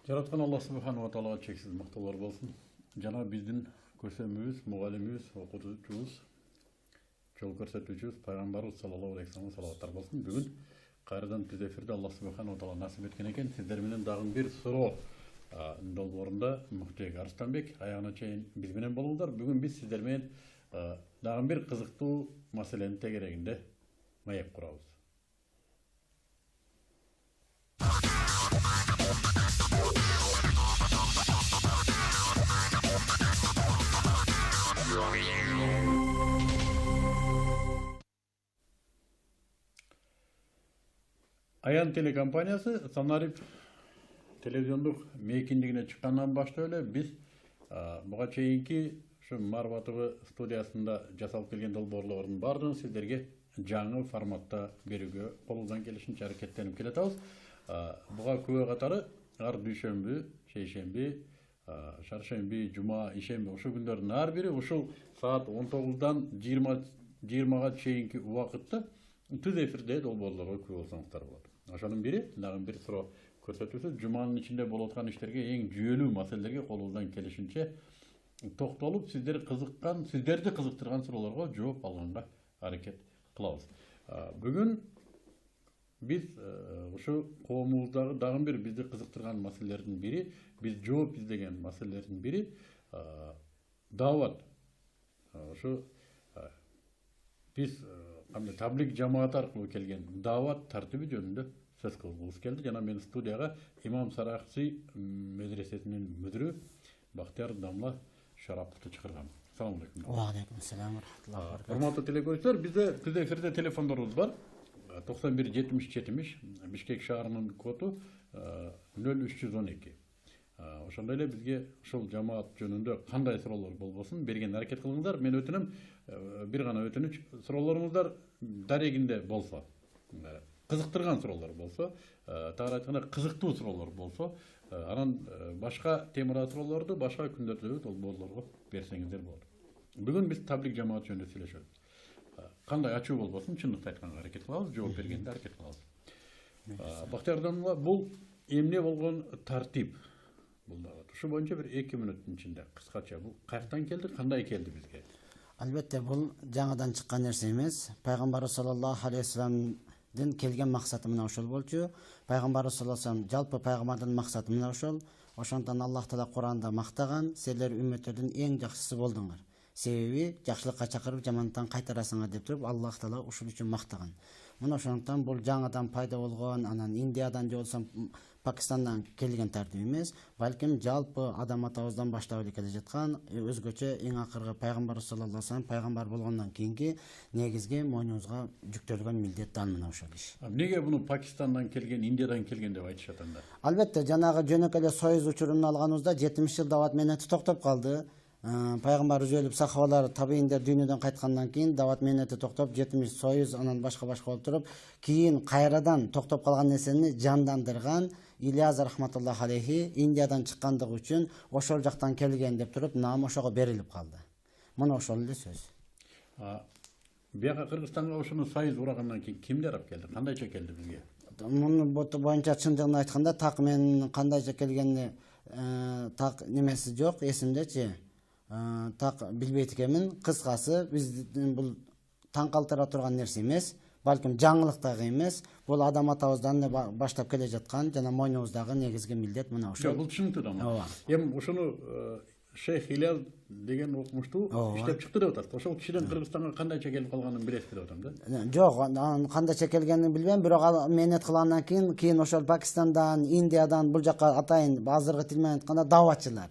Жараткан Алла Субхану ва Таалага чексиз мактоолор болсун. Жана биздин көсөмүбүз, мугалимибиз, окутуучубуз, жол көрсөтүүчүбүз пайгамбарыбыз саллаллаху алейхи вассалам салаваттар болсун. Бүгүн кайрадан биз эфирде Алла Субхану ва Таала насип эткен экен. Сиздер менен дагы бир суроо долбоорунда Муктубек Арыстанбек аягына чейин биз менен болуңуздар. Бүгүн биз сиздер менен дагы бир кызыктуу маселенин тегерегинде маек курабыз. Аян телекомпаниясы Санарип телевизиондук мейкиндигине чыккандан баштап эле биз буга чейинки ушу Марбатова студиясында жасалып келген долбоорлордун баардыгын сиздерге жаңы форматта берүүгө колубуздан келишинче аракеттенип келатабыз. Буга күбө катары ар дүйшөмбү, шейшемби, шаршемби, жума, ишемби ушул күндөрдүн ар бири ушул саат 19-дан 20-га чейинки убакытта түз эфирде долбоорлорго күбө болсоңуздар болот. Ошонун бири дагы бир суроо көрсөтүүсү жуманын ичинде болуп аткан иштерге эң жүйөлүү маселелерге колубуздан келишинче токтолуп сиздерди кызыктырган суроолорго жооп алганга аракет кылабыз. Бүгүн биз ушу коомубуздагы дагы бир бизди кызыктырган маселелердин бири, биз жооп издеген маселелердин бири даават. Ушу биз таблик жамаат аркылуу келген даават тартиби жөнүндө сөз кылгыбыз келди. Жана мен студияга Имам Саракчы медресесинин мүдүрү Бактияр Дамла Шараповду чакыргам. Салам алейкум. Ва алейкум ассалам ва рахматуллахи ва баракатух. Урматтуу телекөрүүчүлөр, бизде түз эфирде телефондорубуз бар. 91 70 70 Бишкек шаарынын коду 0312. Ошондой эле бизге ушул жамаат жөнүндө кандай суроолор болбосун берген аракет кылыңыздар. Мен өтүнөм, бир гана өтүнүч, суроолоруңуздар дарегинде болсо, кызыктырган суроолор болсо, тагыраак айтканда кызыктуу суроолор болсо, анан башка темада суроолорду башка күндөрдө долбоорлорго берсеңиздер болот. Бүгүн биз таблик жамаат жөнүндө сүйлөшөбүз. Кандай ачуу болбосун, чындыкты айтканга аракет кылабыз, жооп бергенде аракет кылабыз. Бактияр Дамла, бул эмне болгон тартип? Бул дагы ушу боюнча бир 2 мүнөттүн ичинде кыскача бул каяктан келди, кандай келди бизге? Албетте бул жаңадан чыккан нерсе эмес. Пайгамбарыбыз саллаллаху алейхи вассаламдын келген максаты мына ошол болчу. Пайгамбарыбыз саллаллаху алейхи вассалам жалпы пайгамбардын максаты мына ошол. Ошондон Аллах Таала Куранда мактаган, силер үммөттөрдүн эң жакшысы болдуңар. Себеби жакшылыкка чакырып, жамандыктан кайтарасыңар деп туруп Аллах Таала ушул үчүн мактаган. Мына ошондон бул жаңадан пайда болгон, анан Индиядан же болсо Пакистандан келген тартип эмес, балким жалпы адам атабыздан баштап эле келе жаткан, өзгөчө эң акыркы пайгамбар саллаллаху алейхи вассалам пайгамбар болгондон кийинки негизги мойнубузга жүктөлгөн милдет дан мына ошол иш. Эмнеге буну Пакистандан келген, Индиядан келген деп айтышат анда? Албетте, жанагы жөнөкөй эле Союз учурун алганыбызда 70 жыл дават менети токтоп калды. Пайгамбарыбыз өлүп, сахабалар, табийиндер дүйнөдөн кайткандан кийин дават менети токтоп, 70 Союз анан башка болуп туруп, кийин кайрадан токтоп калган нерсени жандандырган Ильяз рахматуллахи алейхи Индиядан чыккандыгы үчүн ошол жактан келген деп туруп наам ошого берилип калды. Мына ошол эле сөз. Бияка Кыргызстанга ошону Союз урагандан кийин кимдер алып келди? Кандайча келди бизге? Муну боюнча чындыгын айтканда так мен кандайча келгенini так немеси жок, эсимдечи. Так билбейт экенмин. Кыскасы биздин бул таң калтыра турган нерсе эмес, балким жаңылык дагы эмес. Бул адам атабыздан баштап келе жаткан жана мойнубуздагы негизги милдет мына ошол. Бул түшүнүктүү да. Эми ошону Шейх Ильяз деген окумуштуу иштеп чыкты деп атат. Ошол кишиден Кыргызстанга кандайча келип калганын билесиз деп атам да. Жок, кандайча келгенин билбейм, бирок ал менет кылгандан кийин ошол Пакистандан, Индиядан бул жакка атайын азыркы тил менен айтканда дааватчылар.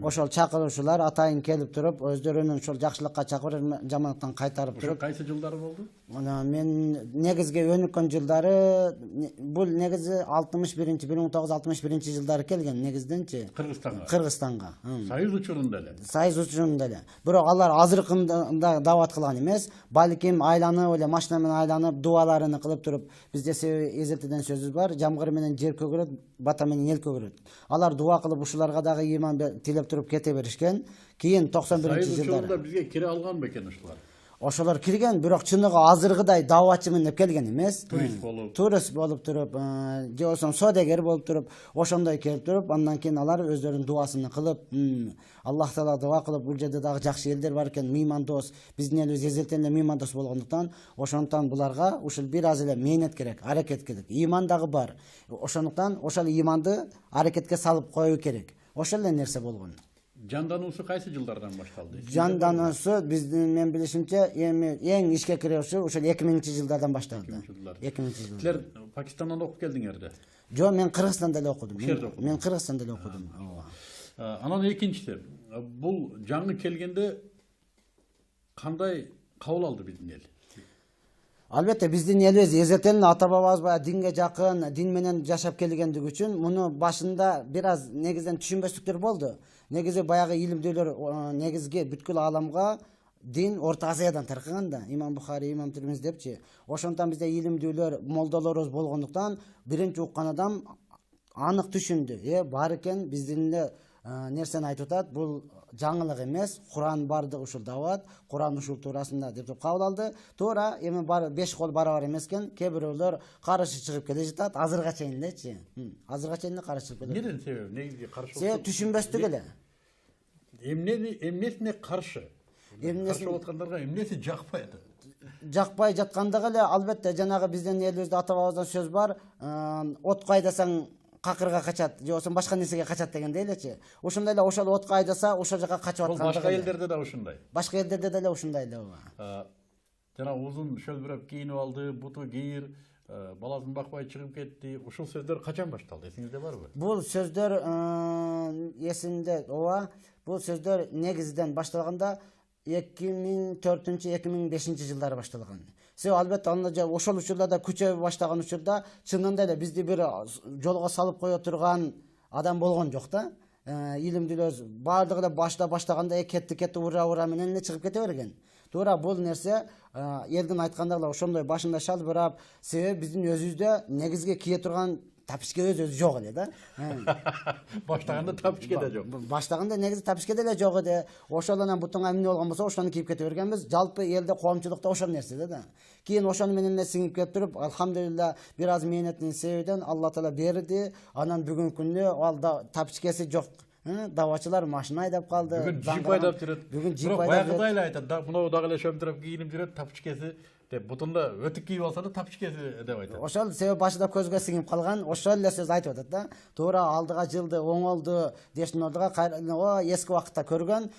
Ошол чакыруучулар атайын келип туруп, өздөрүнүн ошол жакшылыкка чакырып, жамандыктан кайтарып туруп. Кайсы жылдары болду? Мен негизги өнүккөн жылдары бул негизи 1961 жылдары келген негизденчи. Кыргызстанга. Союз учурунда эле. Союз учурунда эле. Бирок алар азыркында дават кылган эмес, балким айланып эле машина менен айланып дуаларын кылып туруп, бизде эзелтеден сөзүбүз бар, жамгыр менен жер көгөрөт, бата менен эл көгөрөт. Алар дуа кылып ушуларга дагы иман тилеп туруп кете беришкен. Кийин 91 жылдары. Союз учурунда бизге кире алган бекен ушулар. ошолор кирген, бирок чыныгы азыркыдай даватчымын деп келген эмес. Турист болуп туруп, же болсо содегер болуп туруп, ошондой келип туруп, андан кийин алар өздөрүнүн дуасын кылып, Аллах Таала дуа кылып, бул жерде дагы жакшы элдер бар экен, меймандос, биздин элибиз эзелтен эле меймандос болгондуктан, ошондуктан буларга ушул бир аз эле мээнет керек, аракет керек. Иман дагы бар. Ошондуктан ошол иманды аракетке салып коюу керек. Ошол эле нерсе болгон. Жандануусу кайсы жылдардан башталды? Жандануусу биздин мен билишимче эң ишке кириши ошол 2000-жылдардан башталды. 2000-жылдар. Силер Пакистандан окуп келдиңерди? Жок, мен Кыргызстанда эле окудум. Мен Кыргызстанда эле окудум. Анан экинчиси, бул жаңы келгенде кандай кабыл алды биздин эл? Албетте биздин элибиз эзелтен ата бабабыз баягы динге жакын, дин менен жашап келгендиги үчүн муну башында бир аз негизден түшүнбөстүктөр болду. Негизи баягы илимдүүлөр негизги бүткүл ааламга дин Орто Азиядан таркаган да. Имам Бухари, Имам Тирмизи депчи. Ошондон бизде илимдүүлөр, молдолорубуз болгондуктан биринчи уккан адам анык түшүндү. Бар экен биздин эле нерсени айтып атат. Бул жаңылык эмес, Куран бардык ушул дават, Куран ушул туурасында деп кабыл алды. Туура, эми бар 5 кол барабар эмес экен, кээ бирөөлөр каршы чыгып келе жатат, азырга чейин элечи. Азырга чейин эле каршы чыгып келет. Неден себеби? Негизги каршы? Себеби түшүнбөстүк эле. Эмнесине каршы? Каршы болуп эмнеси жакпай атат? Жакпай жаткандыгы эле албетте жанагы биздин элибизде ата бабабыздан сөз бар, отко айдасаң какырга качат, же болбосо башка нерсеге качат дегендей элечи. Ошондой эле ошол отко айдаса, ошол жака качып аткандыгы. Бул башка элдерде да ушундай. Башка элдерде деле ушундай эле. Жана узун шөлбүрөп кийинип алды, буту кийир, баласын бакпай чыгып кетти. Ушул сөздөр качан башталды? Эсиңизде барбы? Бул сөздөр эсимде, ооба. Бул сөздөр негизиден башталганда 2004-2005 жылдары башталган. Себеби албетте анда ошол учурларда күчөп баштаган учурда чынында эле бизди бир жолго салып кое турган адам болгон жок да. Илимдүүлөр баардыгы эле баштаганда кетти ура менен эле чыгып кете берген. Туура бул нерсе элдин айткандагы ошондой башында шалбырап, себеби биздин өзүбүздө негизги кие турган тапичке өзү жок эле да. Баштаганда тапичке да жок. Баштаганда негизи тапичке деле жок эди. Ошол анан бутуңа эмне болгон болсо ошону кийип кете бергенбиз. Жалпы элде коомчулукта ошол нерсе да. Кийин ошону менен эле сиңип кеп туруп, алхамдулилла бир аз мээнеттин себебинен Алла Таала берди. Анан бүгүнкү күндө ал тапичкеси жок. Давачылар машина айдап калды. Бүгүн джип айдап жүрөт. Бүгүн джип айдап жүрөт. Баягыдай эле айтат да, мынау дагы эле шөмтүрөп кийинип жүрөт, тапичкеси деп бутунда өтүк кийип алса да тапичкеси деп айтат. Ошол себеп башында көзгө сиңип калган, ошол эле сөз айтып атат да. Туура алдыга жылды, оңолду дештин ордуга эски убакытта көргөн.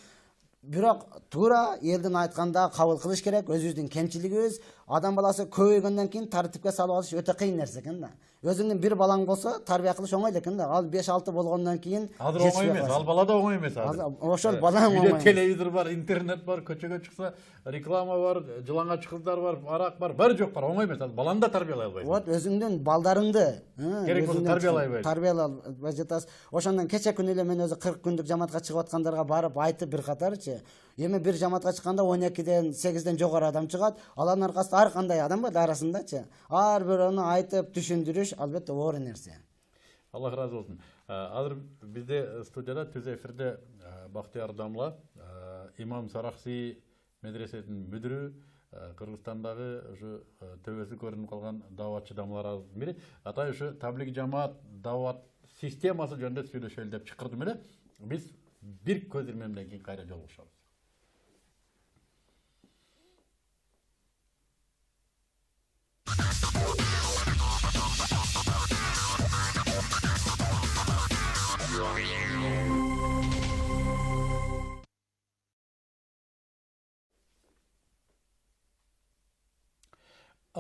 Бирок туура элдин айтканда кабыл кылыш керек, өзүбүздүн кемчилигибиз. Адам баласы көбөйгөндөн кийин тартипке салып алыш өтө кыйын нерсе экен да. Өзүңдүн бир балаң болсо, тарбия кылыш оңой экен да. Ал 5-6 болгондон кийин азыр оңой эмес, ал бала да оңой эмес азыр. Ошол бала оңой. Үйдө телевизор бар, интернет бар, көчөгө чыкса реклама бар, жылаңач кыздар бар, арак бар, баары жок бар, оңой эмес. Баланы да тарбиялай албайсың. Вот өзүңдүн балдарыңды керек болсо тарбиялай жатасың. Ошондон кече күнү эле мен өзү 40 күндүк жамаатка чыгып аткандарга барып айтып бир катарчы. Эми бир жамаатка чыкканда 12ден 8ден жогору адам чыгат. Алардын аркасында ар кандай адам бар арасындачы. Ар бирөөнү айтып түшүндүрүш албетте оор нерсе. Аллах разы болсун. Азыр бизде студияда түз эфирде Бактияр Дамла, Имам Сарахси медресесинин мүдүрү, Кыргызстандагы ушу төбөсү көрүнүп калган даватчы дамларыбыздын бири. Атай ушу таблиг жамаат дават системасы жөнүндө сүйлөшөлү деп чакырдым эле. Биз бир көзүрмө менен кийин кайра жолугушабыз.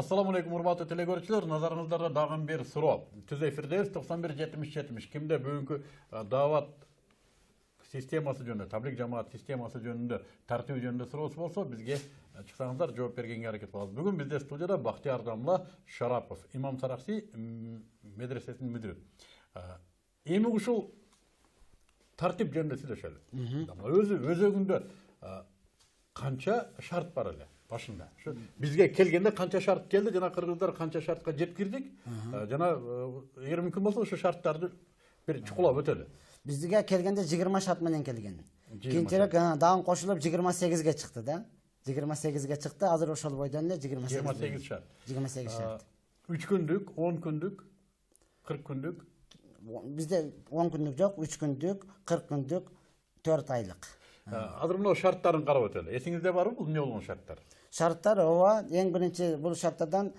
Assalamu alaikum урматтуу телекөрүүчүлөр, назарыңыздарда дагы бир суроо. Түз эфирдебиз 91-70-70. Кимде бүгүнкү дават системасы жөнүндө, таблик жамаат системасы жөнүндө, тартиби жөнүндө суроосу болсо, бизге чыксаңыздар жооп бергенге аракет кылабыз. Бүгүн бизде студияда Бактияр Дамла Шарапов, Имам Сарахси медресесинин мүдүрү. Эми ушул тартип жөнүндө сүйлөшөлү. Өзөгүндө канча шарт бар эле башында? Шу бизге келгенде канча шарт келди, жана кыргыздар канча шартка жеткирдик? Жана эгер мүмкүн болсо ошо шарттарды бир чукулап өтөлү. Бизге келгенде 20 шарт менен келген. Кийинчерээк дагы кошулуп 28ге чыкты да. 28'ge çıktı. Hazır ошол бойдон эле 28. 28 şart. 28 şart. 3 günlük, 10 günlük, 40 günlük. Bizde 10 günlük yok, 3 günlük, 40 günlük, 4 aylık. Hazır mına şartların qarab öteli. Esingizde var mı bu ne olgun şartlar? Şartlar ova, en birinci bu şartlardan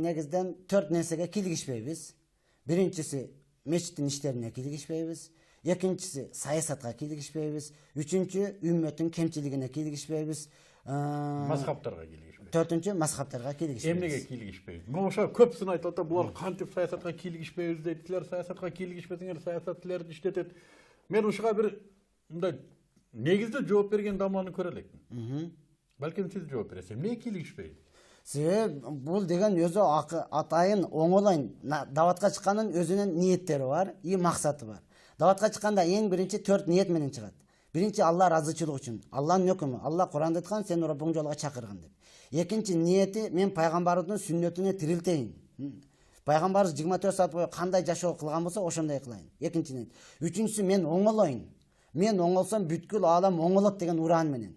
negizden 4 nersege kilgişpeybiz. Birincisi meçitin işlerine kilgişpeybiz. Ekinçisi sayasatga kilgişpeybiz. Üçüncü ümmetin kemçiligine kilgişpeybiz. Mazhaplarga kilgişpeybiz. Dördüncü mazhaplarga kilgişpeybiz. Emnege kilgişpeybiz. Mına oşa köpsün aytılат da bular kantip sayasatga kilgişpeybiz deydiler. Sayasatga kilgişpesiңер, sayasatçılar işletet. Men uşuga bir mындай negizde жооп берген дамланы көрө элекмин. Балким сиз жооп бересиз. Эмне kilgişpeydi? Себеп бул деген өзү атайын оңолойн даватка чыккандын өзүнүн ниеттери бар, и максаты бар. Даватка чыкканда эң биринчи 4 ниет менен чыгат. Биринчи Алла ыраазычылык үчүн. Алланын өкүмү. Алла Куранда айткан, сен Роббуң жолго чакырган деп. Экинчи ниети, мен пайгамбардын сүннөтүнө тирилтейин. Пайгамбарыбыз 24 саат бою кандай жашоо кылган болсо, ошондой кылайын. Экинчи ниет. Үчүнчүсү мен оңолоюн. Мен оңолсом бүткүл аалам оңолот деген уран менен.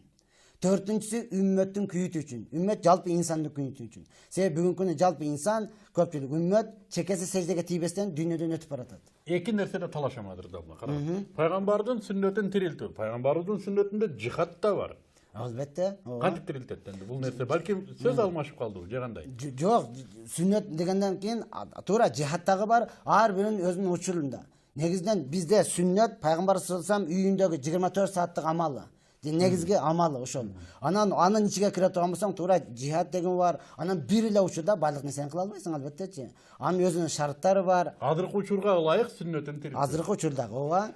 Төртүнчүсү үммөттүн күйүтү үчүн. Үммөт жалпы инсандын күйүтү үчүн. Себеби бүгүнкү күнү жалпы инсан, көпчүлүк үммөт чекеси сеждеге тийбестен дүйнөдөн өтүп баратат. Эки нерседе талашамадыр да буна. Пайгамбардын сүннөтүн тирилтүү. Пайгамбардын сүннөтүндө жихад да бар. Албетте. Кантип тирилтет энди бул нерсе? Балким сөз алмашып калдыбы же кандай? Жок, сүннөт дегенден кийин туура жихадтагы бар, ар биринин өзүнүн учурунда. Негизинен бизде сүннөт пайгамбар саллаллаху алейхи вассалам үйүндөгү 24 сааттык амалы. Негизги амалы ошол. Анын ичиге кире турган болсоң, туура жихад деген бар. Анан бир эле учурда баардык нерсени кыла албайсың, албеттечи. Анын өзүнүн шарттары бар. Азыркы учурга ылайык сүннөтүн тирилтүү. Азыркы учурдагы ооба.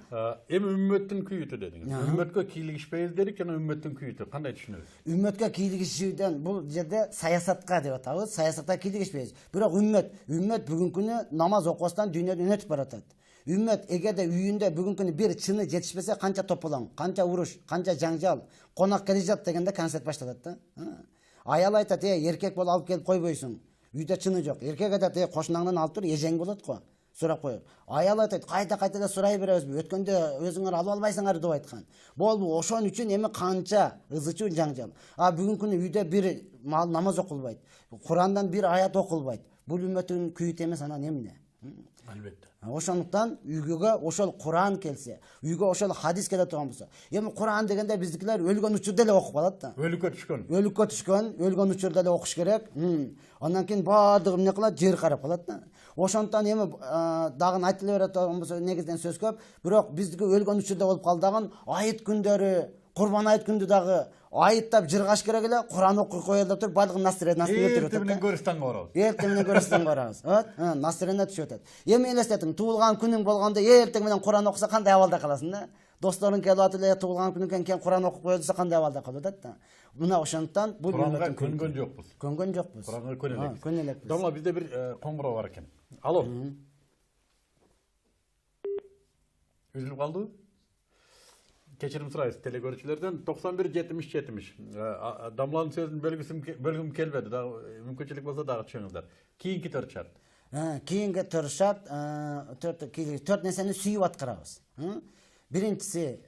Эми үммөттүн күйүтү дедиңиз. Үммөткө кийлигишпейбиз дедик жана үммөттүн күйүтү кандай түшүнөбүз? Үммөткө кийлигишүүдөн бул жерде саясатка деп атабыз. Саясатка кийлигишпейбиз. Бирок үммөт бүгүнкү күнү намаз окубастан дүйнөдөн өтүп баратат. Үммөт эгерде үйүндө бүгүнкү күнү бир чыны жетишпесе, канча тополоң, канча уруш, канча жаңжал, конок келе жатат дегенде концерт башталат да. Аял айтат, эркек болуп алып келип койбойсуң. Үйдө чыны жок. Эркек айтат, кошунаңдан алып тур, эжең болот го. Сурап коет. Аял айтат, кайта эле сурай беребизби? Өткөндө өзүңөр алып албайсыңар деп айткан. Болду, ошон үчүн эми канча ызычуу жаңжал. Бүгүнкү күнү үйдө бир намаз окулбайт. Курандан бир аят окулбайт. Бул үммөттүн күйүтү эмес, анан эмне? Албетте. Ошондуктан үйгөгө ошол Куран келсе, үйгө ошол хадис келе турган болсо, эми Куран дегенде биздикилер өлгөн учурда эле окуп калат да. Өлүккө түшкөн. Өлүккө түшкөн, өлгөн учурда эле окуш керек. Андан кийин баардыгы эмне кылат? Жер карап калат да. Ошондуктан эми дагы айтыла берет болсо негизден сөз көп, бирок биздики өлгөн учурда болуп калдаган айыт күндөрү, Курбан айт күндү дагы айыттап жыргаш керек эле, Куран окуй коелу деп туруп баардыгын настроениyaсын өтүрүп атат. Эртең менен көрүстанга барабыз. Эртең менен көрүстанга барабыз. Настроение түшүп атат. Эми элестетиң, туулган күнүң болгондо эртең менен Куран окуса кандай абалда каласың да? Досторуң келип атып эле туулган күнүнөн кийин Куран окуп коюлса кандай абалда калып атат да? Мына ошондуктан бул Куранга көнгөн жокпуз. Көнгөн жокпуз. Куранга көнө элекпиз. Дамла бизде бир коңгуроо бар экен. Алло. Үзүлүп калдыбы? Кечирим сурайбыз телекөрүүчүлөрдөн 91-70-70. Дамланын сөзүн бөлгүм келбеди. Мүмкүнчүлүк болсо дагы чыгыңыздар. Кийинки 4 шарт. Кийинки 4 шарт, 4 нерсени сүйүп аткарабыз. Биринчиси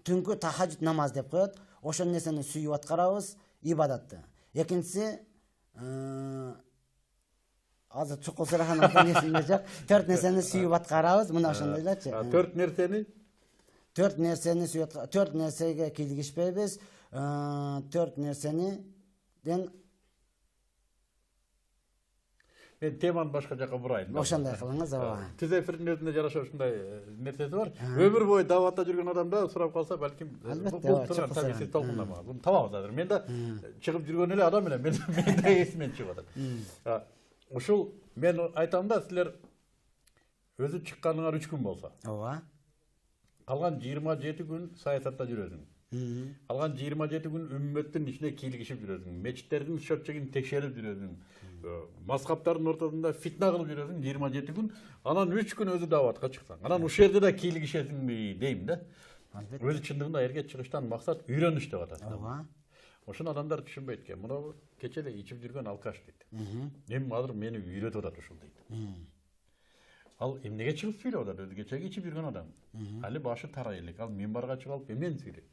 түнкү тахажжуд намаз деп коет. Ошол нерсени сүйүп аткарабыз, ибадатты. Экинчиси азыр чукул сураганын нерсене жок. 4 нерсени сүйүп аткарабыз, мына ошондой элечи. 4 нерсени 4 нерсени сүйүп, 4 нерсеге кийлигишпейбиз. 4 нерсениден мен теманы башка жака бурайын. Ошондой кылыңыз, ооба. Түз эфирдин өзүндө жараша ушундай нерсеси бар. Өмүр бою даватта жүргөн адамда сурап калса, балким бул табисиз толкундама. Буну табабыз азыр. Мен да чыгып жүргөн эле адам элем. Мен да эсимен чыгып атат. Ушул мен айтам да, силер өзү чыкканыңар 3 күн болсо. Ооба. Калган 27 күн саясатта жүрөсүң. Калган 27 күн үммөттүн ичине кийлигишип жүрөсүң. Мечиттердин счётчигин текшерип жүрөсүң. Мазхаптардын ортосунда фитна кылып жүрөсүң 27 күн. Анан 3 күн өзү даватка чыксаң. Анан ушул жерде да кийлигишесиңби дейм да. Өзү чындыгында эрге чыгыштан максат үйрөнүш деп атат. Ооба. Ошону адамдар түшүнбөйт экен. Мына кече эле ичип жүргөн алкаш дейт. Эми азыр мени үйрөтүп атат ушул дейт. Ал эмнеге чыгып сүйлөп атат? Өзү кечеги ичип жүргөн адам. Али башы тарай элек. Ал минбарга чыгып алып эмнени сүйлөйт?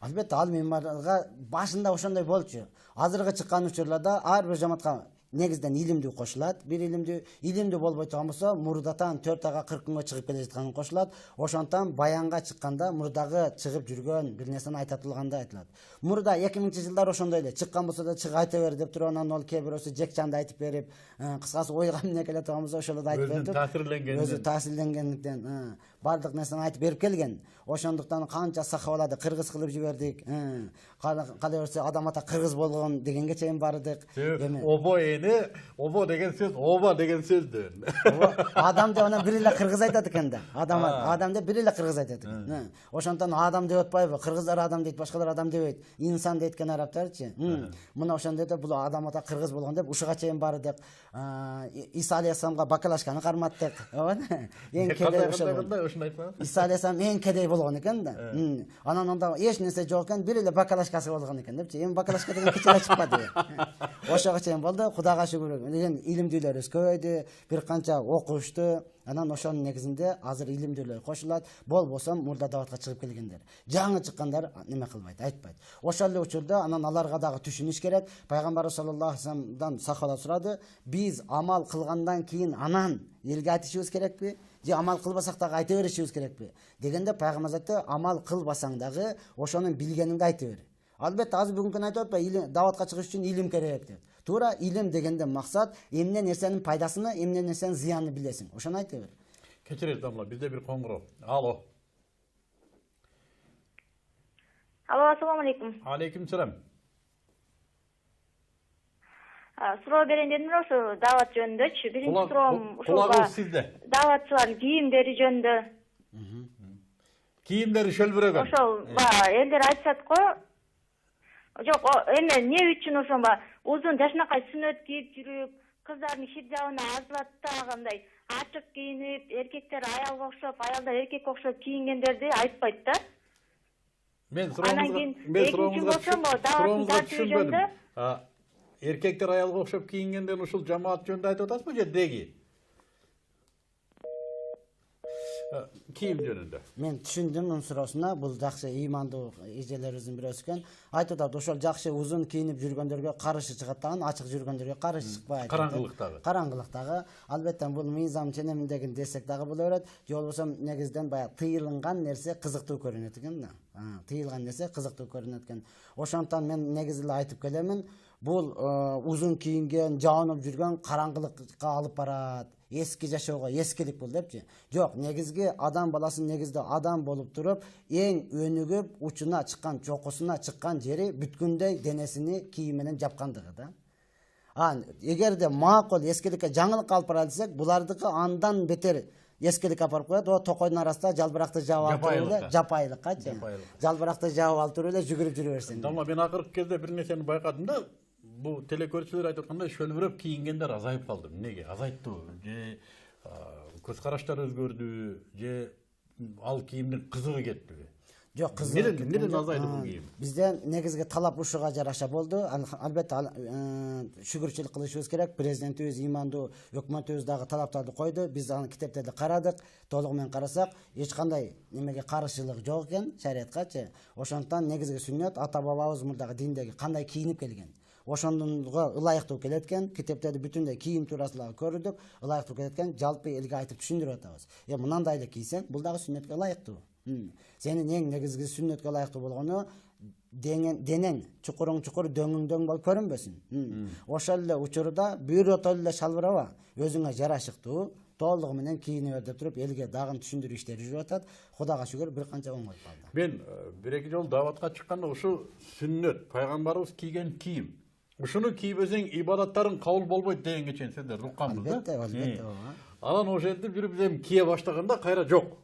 Албетте ал меморга башында ошондой болчу. Азыркы чыккан учурларда ар бир жамаатка негизден илимдүү кошулат. Бир илимдүү болбой турган болсо, мурдатан 4 айга 40 күнгө чыгып келе жатканы кошулат. Ошондон баянга чыкканда мурдагы чыгып жүргөн бир нерсени айта турганда айтылат. Мурда 2000-жылдар ошондой эле, чыккан болсо да чыгып айта бер деп туруп, анан ал кээ бирөөсү жекчанды айтып берип, кыскасы ойга эмне келе турган болсо ошолорду айтып берип, өзү таасирленгендиктен бардык нерсени айтып берип келген. Ошондуктан канча сахабаларды кыргыз кылып жибердик. Кала берсе адам ата кыргыз болгон дегенге чейин бардык. Обо деген сөз, оба деген сөздөн. Адам деп анан бир эле кыргыз айтат экен да. Адам деп бир эле кыргыз айтат экен. Ошондон адам деп атпайбы? Кыргыздар адам дейт, башкалар адам дебейт. Инсан дейт экен арабтарчы. Мына ошондой деп бул адам ата кыргыз болгон деп ушуга чейин бардык. Иса алейхисаламга бакалашканы карматтык. Эң кедей ошо. Иса алейхисалам эң кедей болгон экен да. Анан анда эч нерсе жок экен, бир эле бакалашкасы болгон экен депчи. Эми бакалашка деген кичине чыкпады. Ошого чейин болду. Кудайга шүгүр. Деген илимдүүлөр өскөйдү, бир канча окушту. Анан ошонун негизинде азыр илимдүүлөр кошулат. Болбосо мурда даватка чыгып келгендер. Жаңы чыккандар неме кылбайт, айтпайт. Ошол эле учурда анан аларга дагы түшүнүш керек. Пайгамбар саллаллаху алейхи вассаламдан сахабалар сурады. Биз амал кылгандан кийин анан элге айтышыбыз керекпи? Же амал кылбасак дагы айта беришибиз керекпи? Дегенде пайгамбар айтты, амал кылбасаң дагы ошонун билгениңди айта бер. Албетте азыр бүгүнкү күндө айтып атпайбы, даватка чыгыш үчүн илим керек деп. Туура илим дегенде максат эмне нерсенин пайдасыны, эмне нерсенин зыянын билесиң. Ошону айта бер. Кечирет дамла, бизде бир коңгуроо. Алло. Алло, ассаламу алейкум. Алейкум салам. Суроо берейин дедим ошо дават жөнүндөчү. Биринчи суроом ошолга даватчылардын кийимдери жөнүндө. Кийимдери шөлбүрөгөн. Ошол элдер айтышат го. Жок, эмне үчүн ошо узун жашынакай сүннөт кийип жүрүп, кыздардын хиджабына ажылаттагандай ачык кийинип, эркектер аялга окшоп, аялдар эркекке окшоп кийингендерди айтпайт да. Мен сурооңузга түшүнбөдүм. Эркектер аялга окшоп кийингенден ушул жамаат жөнүндө айтып атасызбы же деги? Кийим жөнүндө. Мен түшүндүм мунун суроосуна. Бул жакшы ыймандуу эжелерибиздин бирөөсү экен. Айтып атат, ошол жакшы узун кийинип жүргөндөргө каршы чыгат дагы, ачык жүргөндөргө каршы чыкпайт. Караңгылыктагы. Албетте бул мыйзам ченеминдеги десек дагы боло берет. Же болбосо негизден баягы тыйылган нерсе кызыктуу көрүнөт экен да. Тыйылган нерсе кызыктуу көрүнөт экен. Ошондон мен негизи эле айтып келемин. Бул узун кийинген, жаанып жүргөн караңгылыкка алып барат. Эски жашоого эскилик бул депчи. Жок, негизги адам баласын негизде адам болуп туруп, эң өнүгүп, учуна чыккан, чокусуна чыккан жери бүткүндөй денесини кийим менен жапкандыгы да. Эгерде макул эскиликке жаңылык алып бара десек, булардыкы андан бетер эскилик апарып коет. О токойдун арасында жалбыракты жаап алып туруп эле, жапайлыккачы. Жалбыракты жаап алып туруп эле жүгүрүп жүрө берсин. Дама мен акыркы кезде бир нерсени байкадым да. Бул телекөрүүчүлөр айтып аткандай шөлбүрөп кийингендер азайып калды. Эмнеге? Азайтты. Же көз караштар өзгөрдү, же ал кийимдин кызыгы кетти. Жок, кызыгы. Неден азайды бул кийим? Бизде негизги талап ушуга жараша болду. Албетте шүгүрчүлүк кылышыбыз керек. Президентибиз, ыймандуу өкмөтүбүз дагы талаптарды койду. Биз аны китептерди карадык. Толугу менен карасак, эч кандай немеге каршылык жок экен шариаткачы. Ошондон негизги сүннөт ата бабабыз мурдагы диндеги кандай кийинип келген. Ошондонго ылайыктуу келет экен. Китептерди бүтүндөй кийим туурасында көрдүк. Ылайыктуу келет экен. Жалпы элге айтып түшүндүрүп атабыз. Мындай эле кийсең, бул дагы сүннөткө ылайыктуу. Сенин эң негизги сүннөткө ылайыктуу болгону денең чукуруң чукур, дөңүң дөң болуп көрүнбөсүн. Ошол эле учурда биротол эле шалбыраба, өзүңө жарашыктуу, толугу менен кийине бер деп туруп элге дагы түшүндүрүү иштери жүрүп атат. Кудайга шүгүр бир канча оңой калды. Мен бир-эки жолу даватка чыкканда ушу сүннөт, пайгамбарыбыз кийген кийим. Ушуну кийбесең ибадаттарың кабыл болбойт дегенге чейин сендер укканбыз да. Албетте. Анан ошентип жүрүп биз эми кие баштаганда кайра жок.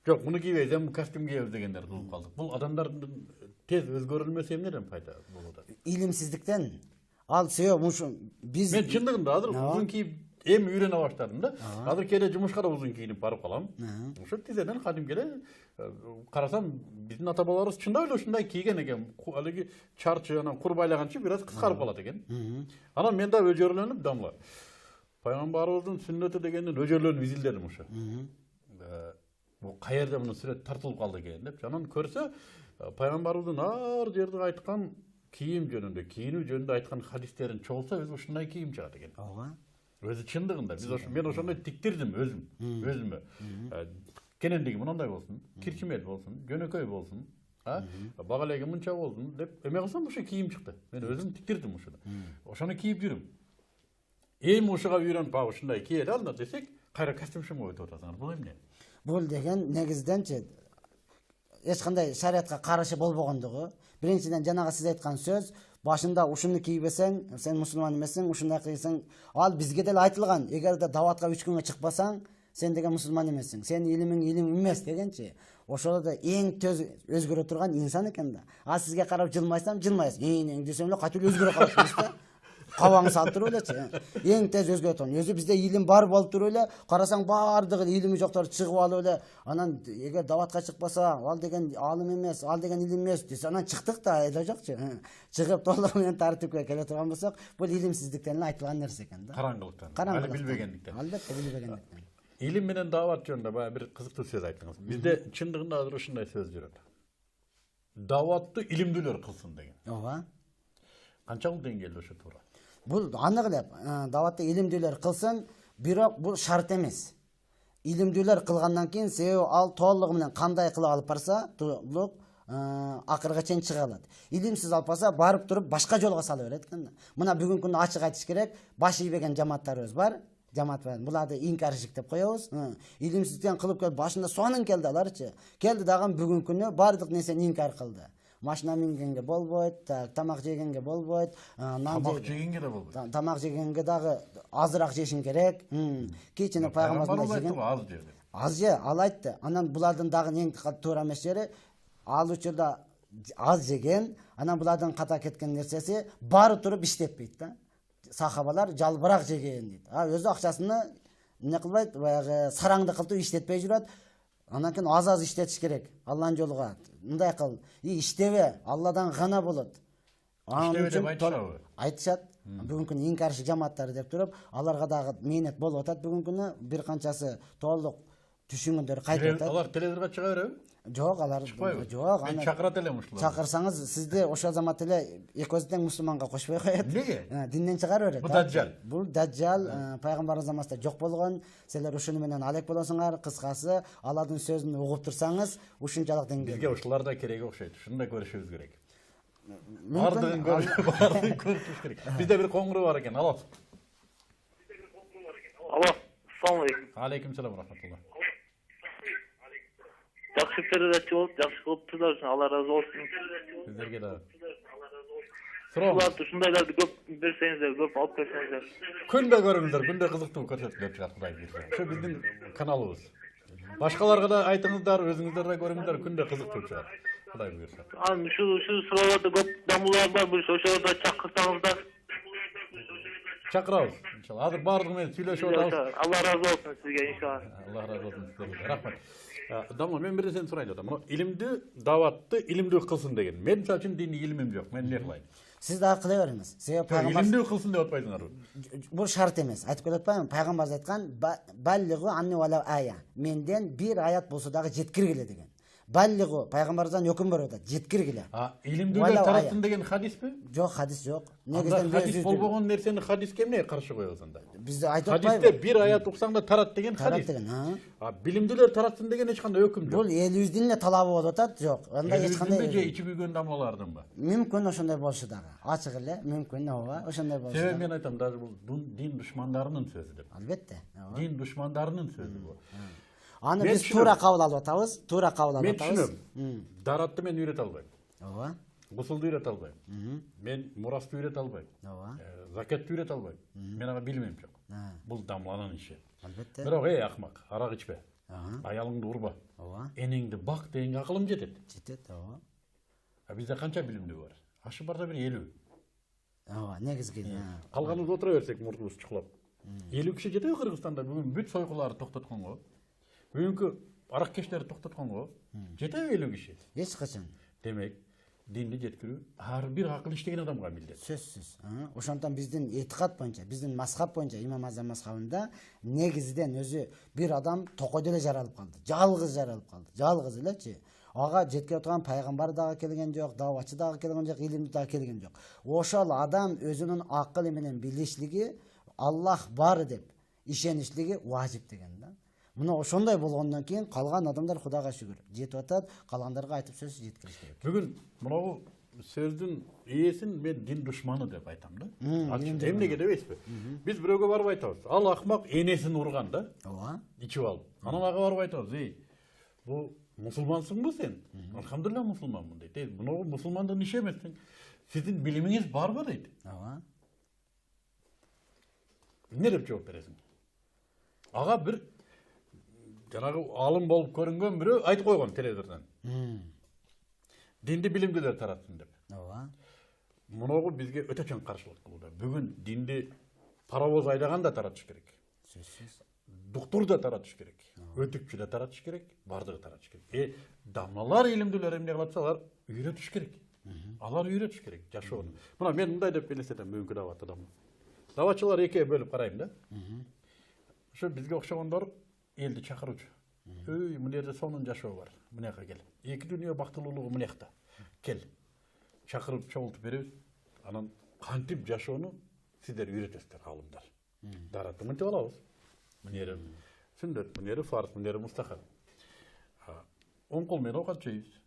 Жок, муну кийбейбиз, эми костюм кийебиз дегендер кылып калдык. Бул адамдардын тез өзгөрүлмөсү эмнеден пайда болууда? Илимсиздиктен. Ал себеп ушу биз мен чындыгында азыр узун кийип эми үйрөнө баштадым да. Азыр кээде жумушка да узун кийинип барып калам. Ошо тизеден кадимки эле карасам биздин ата бабаларыбыз чындап эле ушундай кийген экен. Алиги чарчы анан кур байлаганчы бир аз кыскарып калат экен. Анан мен да өжөрлөнүп дамла. Пайгамбарыбыздын сүннөтү дегенден өжөрлөнүп изилдедим ошо. бул каерде муну сүрөт тартылып калды экен деп. Жанан көрсө пайгамбарыбыздын ар жерде айткан кийим жөнүндө, кийинүү жөнүндө айткан хадистерин чогулса өзү ушундай кийим чыгат экен. Ооба. Өзү чындыгында мен ошондой тиктирдим өзүмө. Кенендиги мындай болсун, кирчимел болсун, жөнөкөй болсун, бага элеги мынча болсун деп эме кылсам ошо кийим чыкты. Мен өзүм тиктирдим ушуну. Ошону кийип жүрүм. Эми ушуга үйрөнүп бак ушундай кийели ал десек, кайра костюмшумга өтүп атасыңар. Бул эмне? Бул деген негизденчи эч кандай шариатка каршы болбогондугу. Биринчиден жанагы сиз айткан сөз, башында ушуну кийбесең, сен мусулман эмессиң, ушундай кыйсаң, ал бизге деле айтылган. Эгерде даватка 3 күнгө чыкпасаң, сен деген мусулман эмессиң. Сенин илимиң илим эмес дегенчи. Ошол да эң тез өзгөрө турган инсан экен да. А сизге карап жылмайсам, жылмайсыз. Эң десем эле кайтып өзгөрө каласыз да. Кабаңыз алып туруп элечи. Эң тез өзгөрө турган. Өзү бизде илим бар болуп туруп эле, карасаң баардыгы илими жоктор чыгып алып эле, анан эгер даватка чыкпаса, ал деген алым эмес, ал деген илим эмес десе, анан чыктык да, эле жокчу. Чыгып толугу менен тартипке келе турган болсок, бул илимсиздиктен эле айтылган нерсе экен да. Караңгылыктан. Али билбегендиктен. Албетте билбегендиктен. Илим менен дават жөнүндө баягы бир кызыктуу сөз айттыңыз. Бизде чындыгында азыр ушундай сөз жүрөт. Даватты илимдүүлөр кылсын деген. Ооба. Канчалык деңгээлде ошо туура? Бул анык эле даватты илимдүүлөр кылсын, бирок бул шарт эмес. Илимдүүлөр кылгандан кийин себеби ал толугу менен кандай кылып алып барса, толук акырга чейин чыга алат. Илимсиз алып барса, барып туруп башка жолго сала берет экен. Мына бүгүнкү күндө ачык айтыш керек, баш ийбеген жамааттарыбыз бар. Буларды инкаршик деп коебуз. Илимсизден кылып келип башында сонун келди аларчы. Келди дагы бүгүнкү күнү бардык нерсени инкар кылды. Машина мингенге болбойт, тамак жегенге болбойт, тамак жегенге да болбойт. Тамак жегенге дагы азыраак жешиң керек. Кичине пайгамбарыбыз жеген. Az жеди. Аз же, ал айтты. Анан булардын дагы эң туура эмес жери, ал учурда аз жеген, анан булардын ката кеткен нерсеси бары туруп иштеппейт да. Сахабалар жалбырак жеген дейт. Өзү акчасыны эмне кылбайт, баягы сараңды кылтып иштетпей жүрөт. Анан кийин аз иштетиш керек. Алланын жолуга. Мындай кыл, иштебе, Алладан гана болот. Иштебе деп айтышабы? Айтышат. Бүгүнкү күнү инкаршы жамааттары деп туруп, аларга дагы мээнет болуп атат бүгүнкү күнү. Бир канчасы толук түшүнгөндөр кайтып атат. Алар телевизорго чыга береби? Жок, алар жок. Мен чакырат элем ушуларды. Чакырсаңыз, сизди ошол замат эле экөөсү тең мусулманга кошпой коет. Неге? Динден чыгарып берет. Бул даджал. Бул даджал пайгамбарыбыз заманында жок болгон. Силер ушуну менен алек болосуңар. Кыскасы, алардын сөзүн угуп турсаңыз, ушунчалык деңгээлде. Бизге ушулар да кереги окшойт. Ушуну да көрүшүбүз керек. Бардыгын көрүшүбүз керек. Бизде бир коңгуроо бар экен. Алло. Алло, assalamu alaikum. Алейкум салам рахматулла. Жакшы передача болуп, жакшы кылыптырдар үчүн Алла разы болсун. Сиздерге да. Суларды ушундайларды көп берсеңиздер, көп алып берсеңиздер. Күндө көрүңүздөр, күндө кызыктуу көрсөтүлөт чыгат Кудай буйрса. Ошо биздин каналыбыз. Башкаларга да айтыңыздар, өзүңүздөр да көрүңүздөр, күндө кызыктуу чыгат Кудай буйрса. Анан ушу суроолордо көп дамуулар бар, ошолордо чакырсаңыздар. Чакырабыз. Иншалла. Азыр баардыгы менен сүйлөшүп атабыз. Алла разы болсун сизге иншалла. Алла разы болсун сиздерге. Рахмат. Дамла, мен бир нерсени сурайын атам. Мына илимди, даватты илимдүү кылсын деген. Мен мисалы үчүн диний илимим жок. Мен эмне кылайын? Сиз дагы кыла бериңиз. Себеби пайгамбар илимдүү кылсын деп атпайсыңарбы? бул шарт эмес. Айтып келип атпаймынбы? Пайгамбарыбыз айткан, "Баллигу анни вала ая". Менден бир аят болсо дагы жеткиргиле деген. Баллигу пайгамбарыбыздан өкүм берип атат. Жеткиргиле. Илимдүүлөр тарасын деген хадиспи? Жок, хадис жок. Негизден хадис болбогон нерсени хадиске эмне каршы коебуз анда? Бизде айтып атпайбы? Хадисте бир аят уксаң да тарат деген Тарат хадис. деген, Билимдүүлөр таратсын деген эч кандай өкүм жок. Бул элибиздин эле талабы болуп атат. Жок. Андай эч кандай же ичип үйгөн дамалардынбы? мүмкүн ошондой болушу дагы. Ачык эле, мүмкүн, ооба, ошондой болушу. Себеби мен айтам, даже бул дин душмандарынын сөзү деп. Албетте. Дин душмандарынын сөзү бул. Аны биз туура кабыл алып атабыз, туура кабыл алып Мен атабыз. түшүнөм. Даратты мен үйрөтө албайм. Ооба. Гусулду үйрөтө албайм. Мен мурасты үйрөтө албайм. Ооба. Закетти үйрөтө албайм. Мен ага билимим жок. Бул дамланын иши. Албетте. Бирок акмак, арак ичпе. Аялыңды урба. Ооба. Энеңди бак дегенге акылым жетет. Жетет, ооба. Бизде канча билимдүү бар? Ашы барда бир 50. Ооба, негизги. Калганыбыз отура берсек мурдубуз чукулап. 50 киши жетеби Кыргызстанда бүгүн бүт сойкуларды токтотконго? Бүгүнкү арак кештери токтотконго? Жетеби 50 киши? Эч качан. Демек, динди жеткирүү ар бир акыл иштеген адамга милдет. сөзсүз. Ошондон биздин этикат боюнча, биздин мазхаб боюнча, имам Азам мазхабында негизден өзү бир адам токойдо эле жаралып калды. Жалгыз жаралып калды. Жалгыз элечи. Ага жетке турган пайгамбар дагы келген жок, даватчы дагы келген жок, илимди дагы келген жок. Ошол адам өзүнүн акылы менен билишлиги, Аллах бар деп ишенишлиги важип деген да. Мына ошондой болгондон кийин калган адамдар Кудайга шүгүр жетип атат, калгандарга айтып сөз жеткириш керек. Бүгүн мынау сөздүн ээсин мен дин душманы деп айтам да. Эмнеге дебейсизби? Биз бирөөгө барып айтабыз. Ал акмак энесин урган да. Ооба. Ичип алып. Анан ага барып айтабыз. Эй, бул мусулмансыңбы сен? Алхамдулилlah мусулманмын дейт. Эй, мынау мусулмандын иши эмес. Сиздин билимиңиз барбы дейт. Ооба. Не деп жооп бересиң? Ага бир жанагы алым болуп көрүнгөн бирөө айтып койгон телевизордон. Динди билимдүүлөр таратсын деп. Ооба. Муногу бизге өтө чоң каршылык кылууда. Бүгүн динди паровоз айдаган да таратыш керек. Сөзсүз. Доктор да таратыш керек. Өтүкчү да таратыш керек, бардыгы таратыш керек. Дамналар илимдүүлөр эмне кылатса алар үйрөтүш керек. Алар үйрөтүш керек жашоону. Мына мен мындай деп элестетем бүгүнкү даваттан. Даватчылар экиге бөлүп карайм да. Ошо бизге окшогондор элди чакыруучу. Үй, мына жерде сонун жашоо бар. Мынаяка кел. Эки дүйнө бактылуулугу мынакта. Кел. Чакырып чогултуп беребиз. Анан кантип жашоону сиздер үйрөтөсүздөр, алымдар. Даратты мынтип алабыз. Мына жерде сүннөт, мына жерде фарз, мына жерде мустахаб. Оң кол менен оокат жейбиз.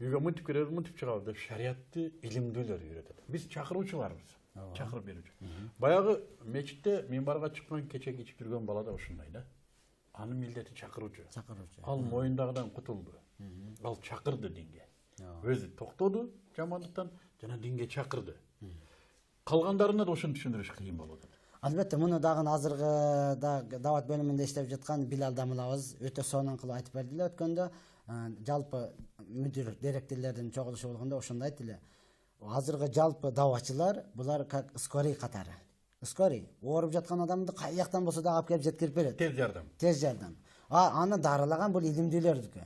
Үйгө мынтип киребиз, мынтип чыгабыз деп шариятты илимдүүлөр үйрөтөт. Биз чакыруучуларбыз. Чакырып берүүчү. Баягы мечитте минбарга чыккан кечек ичип жүргөн бала да ушундай да. Анын милдети чакыруучу. Ал моюндагыдан кутулду. Ал чакырды динге. Өзү токтоду жамандыктан жана динге чакырды. Калгандарына да ошону түшүндүрүш кыйын болуп атат. Албетте муну дагы азыркы дават бөлүмүндө иштеп жаткан Билал Дамылабыз өтө сонун кылып айтып берди эле өткөндө. Жалпы мүдүр директорлордун чогулушу болгондо ошондой айтты эле. Азыркы жалпы даватчылар булар как скорый катары. Скорый ооруп жаткан адамды кай жактан болсо да алып келип жеткирип берет. Тез жардам. Тез жардам. Аны дарылаган бул илимдүүлөрдүкү.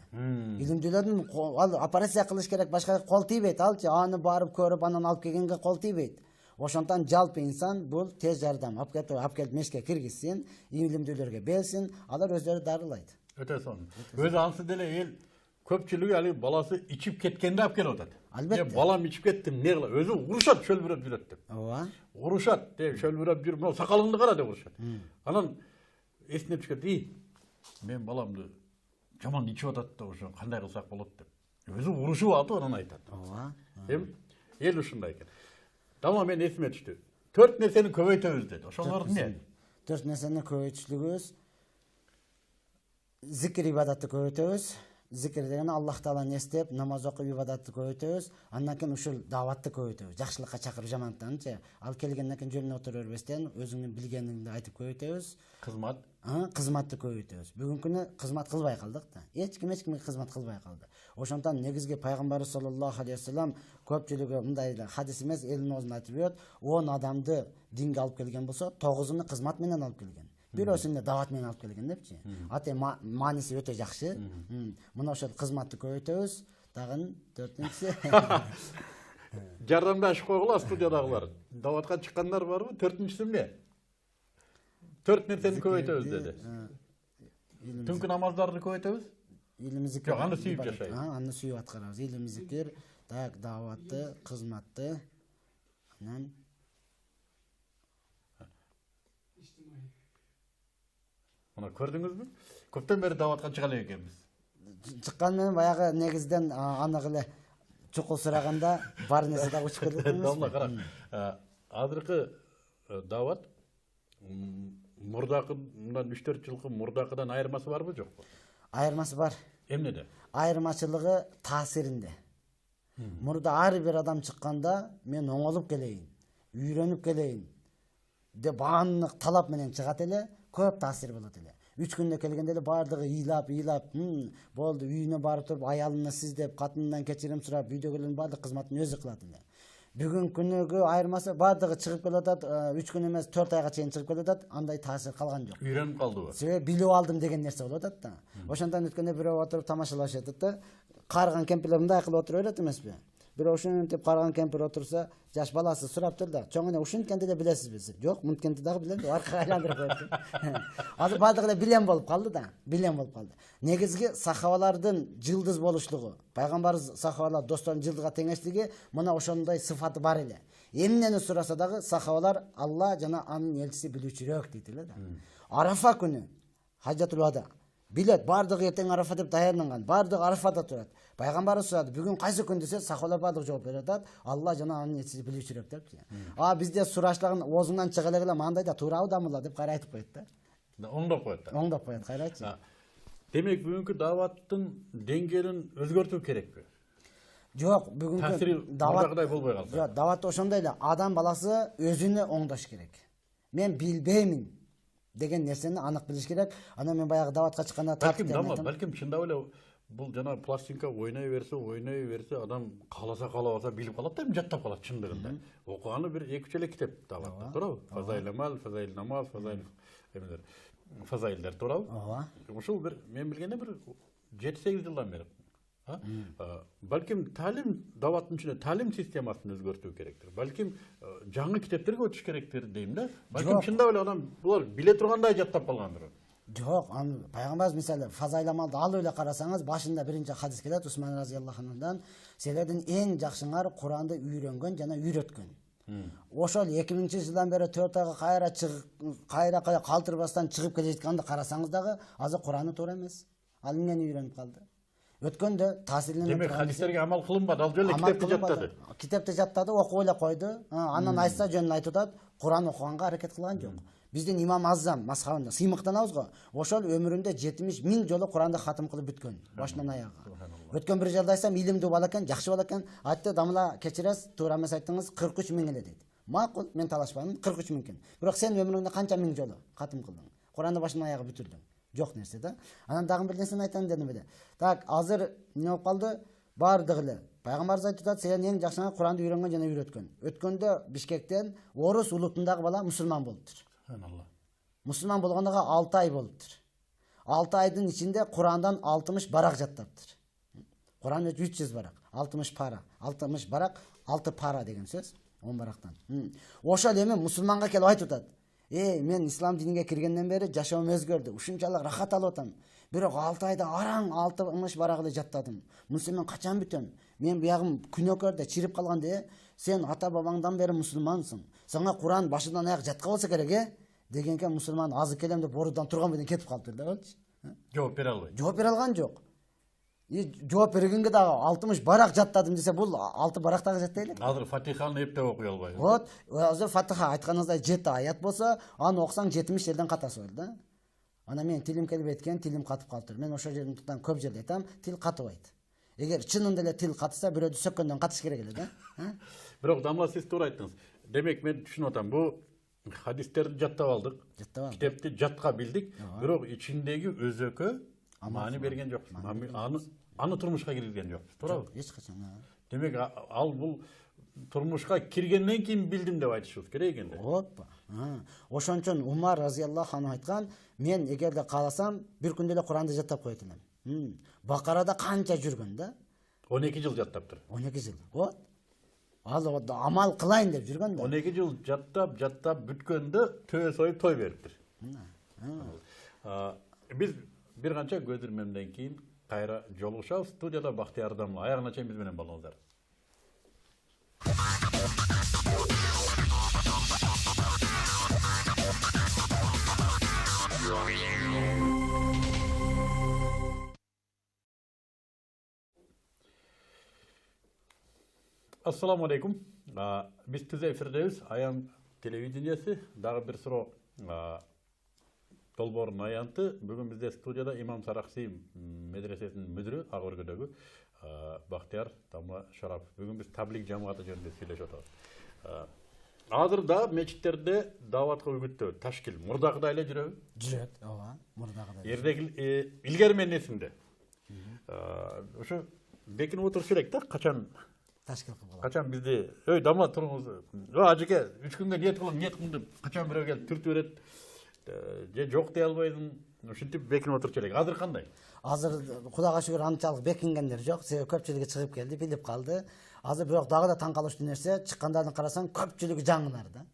Илимдүүлөрдүн ал операция кылыш керек, башка кол тийбейт. Алчы аны барып көрүп анан алып келгенге кол тийбейт. Ошондон жалпы инсан бул тез жардам алып келип мешке киргизсин, илимдүүлөргө берсин, алар өздөрү дарылайт. Өтө сонун. Өзү ансыз деле эл көпчүлүгү али баласы ичип кеткенде алып келип атат. Албетте. Балам ичип кеттим, не кылам? Өзү урушат, шөлбүрөп жүрөт деп. Ооба. Урушат деп шөлбүрөп жүр, мына сакалыңды кара деп урушат. Анан эсине түшөт, мен баламды жаман ичип атат да ошо кандай кылсак болот деп. Өзү урушуп атып анан айтат. Ооба. Эл ушундай экен. Дама мен эсиме түштү. 4 нерсени көбөйтөбүз деди. Ошолор эмне? 4 нерсени көбөйтүшлүгүбүз. Зикир ибадатты көбөйтөбүз. Зикир деген Аллах Тааланы эстеп, намаз окуп ибадатты көбөйтөбүз. Андан кийин ушул даватты көбөйтөбүз. Жакшылыкка чакырып жамандыктанчы. Ал келгенден кийин жөнүнө отура бербестен өзүңдүн билгениңди айтып көбөйтөбүз. Кызмат. Кызматты көбөйтөбүз. Бүгүнкү күнү кызмат кылбай калдык да. Эч кимге кызмат кылбай калды. Ошондон негизги пайгамбар саллаллаху алейхи вассалам көпчүлүгү мындай хадис эмес, элдин оозунан айтып берет. 10 адамды динге алып келген болсо, 9-уну кызмат менен алып келген. Бирөөсүн дават менен алып келген депчи. Аты мааниси өтө жакшы. Мына ошол кызматты көбөйтөбүз. Дагы 4-нчиси Жардамдашып койгула студиядагылар. Даватка чыккандар барбы? 4-нчиси эмне? 4 нерсени көбөйтөбүз деди. Түнкү намаздарды көбөйтөбүз? Илим зикир. Жок, аны сүйүп жашайбыз. Аны сүйүп аткарабыз. Илим зикир, даватты, кызматты. Анан Мына көрдүңүзбү? Көптөн бери даватка чыга элек экенбиз. Чыккан менен баягы негизден анык эле чукул сураганда бар нерсе да учуп кетет эмеспи? Дамла кара. Азыркы дават мурдакыдан 3-4 жылкы мурдакыдан айырмасы барбы, жокпу? Айырмасы бар. Эмнеде? Айырмачылыгы таасиринде. Мурда ар бир адам чыкканда мен оңолуп келейин, үйрөнүп келейин деп баандык талап менен чыгат эле, көп таасир болот эле. 3 күндө келгенде эле баардыгы ыйлап, болду, үйүнө барып туруп аялына сиздеп, катынынан кечирим сурап, үйдөгүлөрдүн баардык кызматын өзү кылат эле. Бүгүнкү күнүгү айырмасы баардыгы чыгып келатат, 3 күн эмес 4 айга чейин чыгып келатат, андай таасир калган жок. Үйрөнүп калдыбы? Себеби билип алдым деген нерсе болуп атат да. Ошондон өткөндө бирөө отуруп тамашалашып атат да, карыган кемпирлер мындай кылып отура берет эмеспи? бирок ушинтип караган кемпир отурса, жаш баласы сураптыр да, чоң эне ушинткенди деле билесизби? Жок, мынткенди дагы билем деп аркага айландырып коет. Азыр баардыгы эле билем болуп калды да, билем болуп калды. Негизги сахабалардын жылдыз болушлугу, пайгамбарыбыз сахабалар достордун жылдызга теңештиги мына ошондой сыфаты бар эле. Эмнени сураса дагы сахабалар Алла жана анын элчиси билүүчүрөөк дейт эле да. Арафа күнү Хаджатул Вада билет, бардыгы эртең Арафа деп даярданган, бардыгы Арафада турат. Пайгамбарыбыз сурады, бүгүн кайсы күн десе, сахабалар бардыгы жооп берет, Алла жана анын элчиси билүүчүрөөк депчи. Бизде сурашлаган оозуңан чыга эле мындай да туурабыдамыла деп кайра айтып коет да. Оңдоп коет да. Оңдоп коет, кайра айтчы. Демек бүгүнкү даваттын деңгээлин өзгөртүү керекпи? Жок, бүгүнкү Таасири мурдагыдай болбой калса. Жок, дават ошондой эле. Адам баласы өзүнө оңдош керек. Мен билбеймин деген нерсени анык билиш керек. Анан мен баягы даватка чыкканда Балким чындап эле бул жана пластинка ойной берсе, адам кааласа каалабаса билип калат да, жаттап калат чындыгында. Окуганы бир 2-3 эле китеп даватта, туурабы? Фазаил амал, фазаил намаз, фазаилдер, туурабы? Ооба. Ушул бир мен билгенде бир 7-8 жылдан бери. Балким талим даваттын ичинде талим системасын өзгөртүү керектир. Балким жаңы китептерге өтүш керектир дейм да. Балким чындап эле адам булар биле тургандай жаттап калгандыр. Жок, пайгамбарыбыз мисалы фазаил амалды алып эле карасаңыз, башында биринчи хадис келет Усман разияллаху анхудан, силердин эң жакшыңар Куранды үйрөнгөн жана үйрөткөн. Ошол 2000-жылдан бери 4 айга кайра калтырбастан чыгып келе жатканды карасаңыз дагы, азыр Куранды туура эмес. Ал эмнени үйрөнүп калды? Өткөндө таасирленип Демек хадистерге амал кылынбады, ал жолу китепти жаттады. Китепти жаттады, окуп эле койду. Анан айтса жөнүн айтып атат, Куран окуганга аракет кылган жок. Биздин имам Аззам мазхабында сыймыктанабыз го. Ошол өмүрүндө 70 000 жолу Куранды хатым кылып бүткөн, башынан аягына. Өткөн бир жылда айтсам, илимдүү бала экен, жакшы бала экен. Айтты, дамыла кечиресиз, туура эмес айттыңыз, 43 000 эле дейт. Макул, мен талашпадым, 43 000 экен. Бирок сен өмүрүңдө канча миң жолу хатым кылдың? Куранды башынан аягы бүтүрдүң. Жок нерсе да. Анан дагы бир нерсени айтам дедим эле. Так, азыр эмне болуп калды? Бардыгы эле. Пайгамбарыбыз айтып атат, сен эң жакшыңа Куранды үйрөнгөн жана үйрөткөн. Өткөндө Бишкектен орус улутундагы бала мусулман болуптур. Мусулман болгондого 6 ай болуптур. 6 айдын ичинде Курандан 60 барак жаттаптыр. Куран 300 барак, 60 пара. 60 барак, 6 пара деген сөз. 10 барактан. Ошол эми мусулманга келип айтып атат. Мен ислам динине киргенден бери жашоом өзгөрдү. Ушунчалык рахат алып атам. Бирок 6 айда араң 60 барак эле жаттадым. Муну мен качан бүтөм? Мен буягым күнөөкөрдө чирип калганда, сен ата бабаңдан бери мусулмансың. Сага Куран башынан аяк жатка болсо керек, дегенге мусулман азыр келем деп ордудан турган менен кетип калыптыр да, болчу. Жооп бере албайт. Жооп бере алган жок. Жооп бергенге дагы 60 барак жаттадым десе, бул 6 барактагы жаттай элек. Азыр Фатиханы эптеп окуй албайбы. Вот, азыр Фатиха айтканыңыздай 7 аят болсо, аны окусаң 70 жерден катасы бар да. Ана мен тилим келбей кеткен, тилим катып калыптыр. Мен ошол жерден көп жерде айтам, тил катыбайт. Эгер чынында эле тил катса, бирөөдү сөккөндөн катыш керек эле да. Бирок дамла сиз туура айттыңыз. Демек мен түшүнүп атам, бу хадистерди жаттап алдык. Китепти жатка билдик, бирок ичиндеги өзөкө маани берген жокпуз. Аны турмушка киргизген жокпуз, туурабы? Эч качан. Демек ал бул турмушка киргенден кийин билдим деп айтышыбыз керек экенде. Оппа. Ошон үчүн Умар разияллаху анху айткан, мен эгерде кааласам, бир күндө эле Куранды жаттап коет элем. Бакарада канча жүргөн да? 12 жыл жаттаптыр. 12 жыл. Вот. Ал амал кылайын деп жүргөн да. 12 жыл жаттап бүткөндө төбө союп той бериптир. Биз бир канча көзүрмөмдөн кийин кайра жолугушабыз. Студияда Бактияр Дамла. Аягына чейин биз менен болуңуздар. Assalamu alaikum. Biz tüze efirdeyiz. Ayan televizyoniyesi. Dağı bir sıra Dolbor'un ayantı. Bugün bizde stüdyoda İmam Saraksi medresesinin müdürü Ağırgödögü Bahtiyar Damla Şarap. Bugün biz tablik cemaatı jönünde söyleşip oturabız. Азырда мечиттерде даватка үгүттөө ташкил мурдагыдай эле жүрөбү? Жүрөт, ооба, мурдагыдай. Эрдеги илгери менен эсимде. Ошо бекинип отуруш керек да, качан ташкил кылып алат. Качан бизди, өй Дамла туруңуз. Ажеке, 3 күнгө ниет кылдым деп качан бирөө келип түртүп берет. Же жок дей албайсың. Ушинтип бекинип отуруш керек. Азыр кандай? Азыр Кудайга шүгүр анчалык бекингендер жок. Себеби көпчүлүгү чыгып келди, билип калды. Азыр бирок дагы да таң калыштуу нерсе, чыккандарын карасаң көпчүлүгү жаңылар да.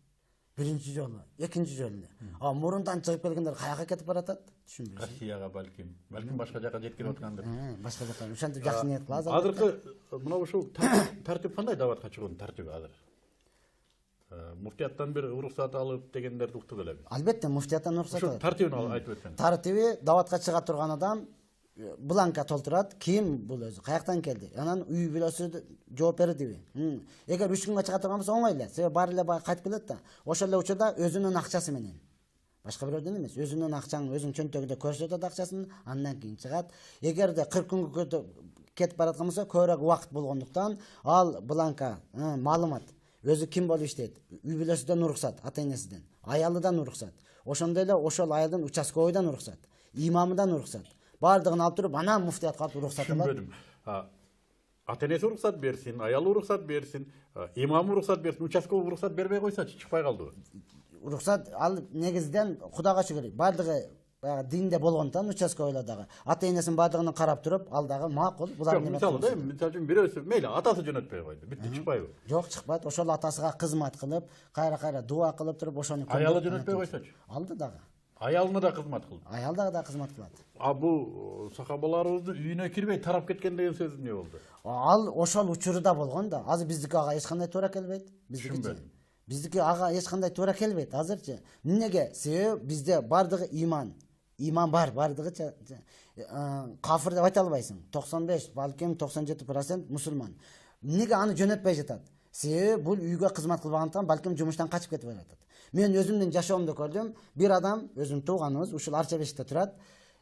Биринчи жолу, экинчи жолу. Мурундан чыгып келгендер каяка кетип баратат? Түшүнбөйм. Россияга балким башка жака жеткирип аткандыр. Башка жака. Ошентип жакшы ниет кылабыз. Азыркы мына ушул тартип кандай даватка чыгуунун тартиби азыр? Муфтияттан бир уруксат алып дегендерди уктуп элем. Албетте муфтияттан уруксат Ушул алат. тартибин айтып өтсөң. Тартиби даватка чыга турган адам бланка толтурат. Ким бул өзү? Каяктан келди? Анан үй бүлөсү жооп бердиби? Эгер 3 күнгө чыга турган болсо оңой эле. Себеби баары эле кайтып келет да. Ошол эле учурда өзүнүн акчасы менен. Башка бирөөдөн эмес, өзүнүн акчаң, өзүнүн чөнтөгүндө көрсөтөт акчасын, андан кийин чыгат. Эгерде 40 күнгө кетип бараткан болсо, көбүрөөк убакыт болгондуктан ал бланка, маалымат, өзү ким болуп иштейт, үй бүлөсүдөн уруксат, ата-энесиден, аялыдан уруксат. Ошондой эле ошол аялдын участковыйдан уруксат, имамыдан уруксат. Бардыгын алып туруп, анан муфтиятка алып уруксат алат. Түшүнбөдүм. Ата-энеси уруксат берсин, аялы уруксат берсин, имамы уруксат берсин, участковый уруксат бербей койсочу, чыкпай калдыбы? Уруксат ал негизден Кудайга шүгүр бардыгы динде болгондуктан участковыйлардагы ата-энесин бардыгын карап туруп, ал дагы макул. Жок, мисалы да, мисалы үчүн бирөөсү мейли атасы жөнөтпөй койду. Бүтүп чыкпайбы? Жок, чыкпайт. Ошол атасыга кызмат кылып, кайра дуа кылып туруп, ошону Аялы жөнөтпөй койсочу. Алды дагы. Аялына да кызмат кылды. Аял да кызмат кылат. Бул сахабаларыбыздын үйүнө кирбей тарап кеткен деген сөз эмне болду? Ал ошол учурда болгон да. Азыр биздики ага эч кандай туура келбейт. Биздики ага эч кандай туура келбейт азырчы. Эмнеге? Себеби бизде бардыгы иман. Иман бар, бардыгы кафир деп айта албайсың. 95, балким 97% мусулман. Эмнеге аны жөнөтпөй жатат? Себеби бул үйгө кызмат кылбагандыктан балким жумуштан качып кетип баратат. Мен өзүмдүн жашоомдо көрдүм. Бир адам, өзүм тууганыбыз, ушул Арча бешикте турат.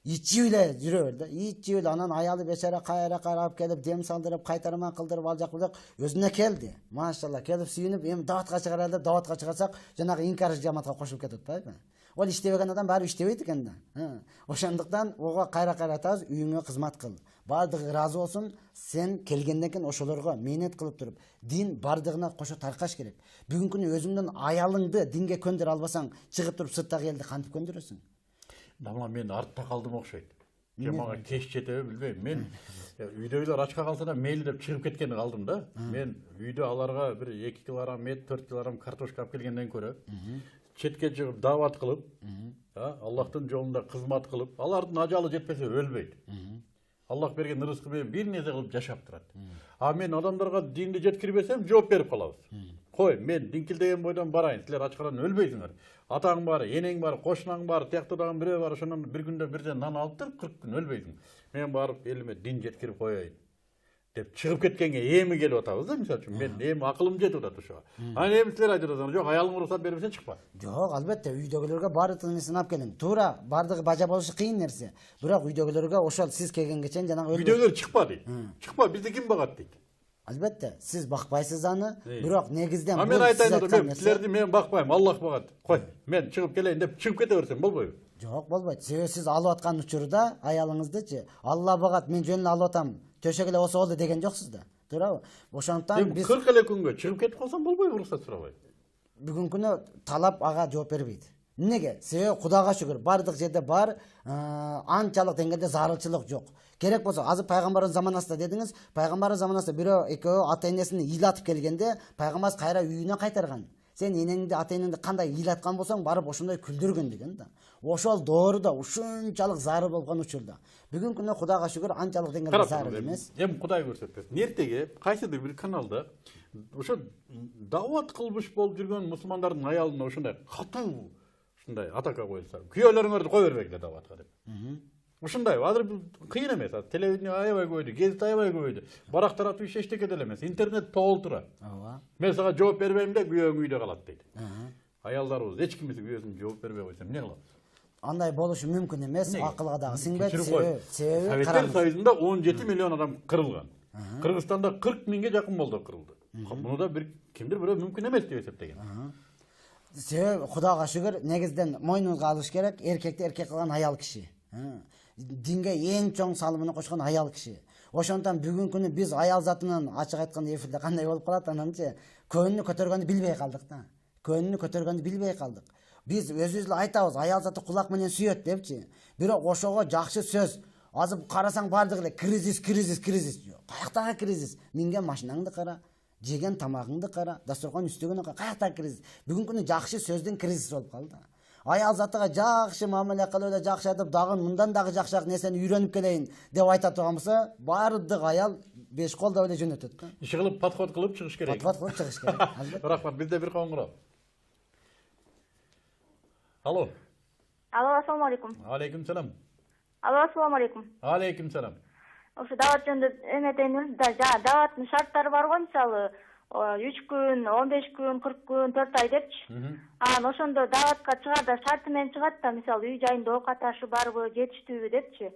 Ичип эле жүрө берди. Ичип эле анан аялы бечара кайра алып келип, дем салдырып, кайтарма кылдырып, ал жак бул жак өзүнө келди. Машалла, келип сүйүнүп, эми даватка чыгаралы деп даватка чыгарсак, жанагы инкар жамаатка кошулуп кетип атпайбы? Ол иштебеген адам баары иштебейт экен да. Ошондуктан ого кайра атабыз, үйүңө кызмат кыл. Бардыгы ыраазы болсун, сен келгенден кийин ошолорго мээнет кылып туруп, дин бардыгына кошо таркаш керек. Бүгүнкү күнү өзүңдүн аялыңды динге көндүрө албасаң, чыгып туруп сырттагы элди кантип көндүрөсүң? Дама мен артта калдым окшойт. Мага кеч жетеби билбейм. Мен үйдөгүлөр ачка калса да мейли деп чыгып кеткени калдым да. Мен үйдө аларга бир 2 килограмм эт, 4 килограмм картошка алып келгенден көрө, четке чыгып дават кылып, Аллахтын жолунда кызмат кылып, алардын ажалы жетпесе өлбөйт. Аллах берген рызкы менен бир нерсе кылып жашап турат. Мен адамдарга динди жеткирбесем жооп берип калабыз. Кой, мен диңкилдеген бойдон барайын, силер ачкадан өлбөйсүңөр. Атаң бар, энең бар, кошунаң бар, тияктадагы бирөө бар, ошондон бир күндө бирден нан алып туруп 40 күн өлбөйсүң. Мен барып элиме дин жеткирип коеюн деп чыгып кеткенге эми келип атабыз да, мисалы үчүн. Мен эми акылым жетип атат ошого. Анан эми силер айтып атасыңар, жок, аялың уруксат бербесе чыкпа. Жок, албетте үйдөгүлөргө баардык нерсени алып келиң. Туура, бардыгы бажа болушу кыйын нерсе. Бирок үйдөгүлөргө ошол сиз келгенге чейин жанагы Үйдөгүлөр чыкпа дейт. Чыкпа, бизди ким багат дейт. Албетте, сиз бакпайсыз аны, бирок негизден мен айтайын да, силерди мен бакпайм, Аллах багат. Кой, мен чыгып келейин деп чыгып кете берсем болбойбу? Жок, болбойт. Себеби сиз алып аткан учурда аялыңыздычы, Алла багат, мен жөн эле алып атам, төшөк эле болсо болду деген жоксуз да. Туурабы? Ошондуктан биз 40 эле күнгө чыгып кетип калсам болбойбу, уруксат сурабай. Бүгүнкү күнү талап ага жооп бербейт. Эмнеге? Себеби Кудайга шүгүр, бардык жерде бар, анчалык деңгээлде зарылчылык жок. Керек болсо, азыр пайгамбардын заманасында дедиңиз, пайгамбардын заманасында бирөө экөө ата-энесин ыйлатып келгенде, пайгамбар кайра үйүнө кайтарган. Сен энеңди, ата-энеңди кандай ыйлаткан болсоң, барып ошондой күлдүргөн деген да. Ошол дооруда ушунчалык зары болгон учурда. Бүгүнкү күнү Кудайга шүгүр анчалык деңгээлде зары эмес. Эми Кудай көрсөтпөсүн. Эртеге кайсыдыр бир каналда ошо дават кылмыш болуп жүргөн мусулмандардын аялына ошондой катуу ушундай атака коюлса, күйөөлөрүңөрдү кой бербегиле даватка деп. Ушундай, азыр кыйын эмес. Телевидение аябай көбөйдү, гезит аябай көбөйдү. Барак таратуу иш эчтеке деле эмес. Интернет толтура. Ооба. Мен сага жооп бербейм де, күйөөң үйдө калат дейт. Аялдарыбыз эч кимиси күйөөсүн жооп бербей койсо эмне кылат? Андай болушу мүмкүн эмес, акылга дагы сиңбейт. Себеби Советтер Союзунда 17 миллион адам кырылган. Кыргызстанда 40 миңге жакын болду кырылды. Муну да бир кимдир бирөө мүмкүн эмес деп эсептеген. Себеби Кудайга шүгүр, негизден мойнуңузга алыш керек, эркекти эркек кылган аял киши. Динге эң чоң салымын кошкон аял киши. Ошондон бүгүнкү күнү биз аял затынан ачык айтканда эфирде кандай болуп калат, ананчы көңүлүнү көтөргөндү билбей калдык да. Көңүлүнү көтөргөндү билбей калдык. Биз өзүбүз эле айтабыз, аял заты кулак менен сүйөт депчи. Бирок ошого жакшы сөз, Азыр карасаң бардыгы эле кризис. Каяктагы кризис? Минген машинаңды кара, жеген тамагыңды кара, дасторкон үстөгөнү кара. Каяктагы кризис? Бүгүнкү күнү жакшы сөздүн кризис болуп калды. Аял затыга жакшы мамиле кылып эле жакшы айтып, дагы мындан дагы жакшыраак нерсени үйрөнүп келейин деп айта турган болсо, баардык аял беш колдоп эле жөнөтөт да. Иш кылып подход кылып чыгыш керек. Подход кылып чыгыш керек. Рахмат, бизде бир коңгуроо. Алло. Алло, ассаламу алейкум. Алейкум салам. Алло, ассаламу алейкум. Алейкум салам. Ошо дават жөнүндө эметейин да, даваттын шарттары бар го, мисалы 3 күн, 15 күн, 40 күн, 4 ай депчи. Анан ошондо даватка чыгаарда шарты менен чыгат да, мисалы үй жайында оокат ашы барбы, жетиштүүбү депчи.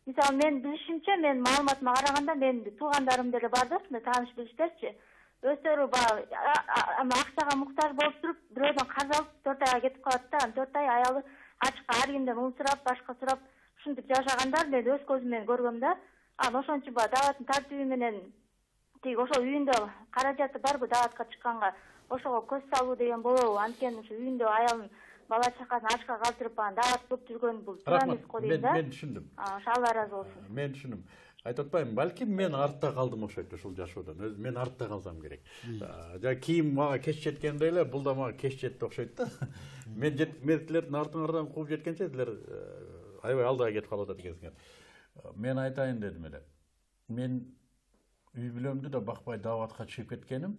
Мисалы мен билишимче, мен маалыматыма караганда мен туугандарым деле бар да, тааныш билиштерчи. Өздөрү акчага муктаж болуп туруп, бирөөдөн карыз алып 4 айга кетип калат да. 4 ай аялы ачка ар кимден ун сурап, башка сурап, ушинтип жашагандар мен өз көзүм менен көргөм да. Анан ошон үчүн даваттын тартиби менен тиги ошол үйүндө каражаты барбы даватка чыкканга, ошого көз салуу деген болобу? Анткени ушу үйүндө аялын бала чакасын ачка калтырып дават кылып жүргөн бул туура эмес го дейм да. Мен түшүндүм. Алла разы болсун. Мен түшүндүм. Айтып атпайм, балким мен артта калдым окшойт ушул жашоодон. Мен артта калсам керек. Жа кийин мага кеч жеткенде эле бул да мага кеч жетти окшойт да. Мен силердин артыңардан кууп жеткенче силер аябай алдыга кетип калып атат экенсиңер. Мен айтайын дедим эле. Мен үй бүлөмдү да бакпай даватка чыгып кеткеним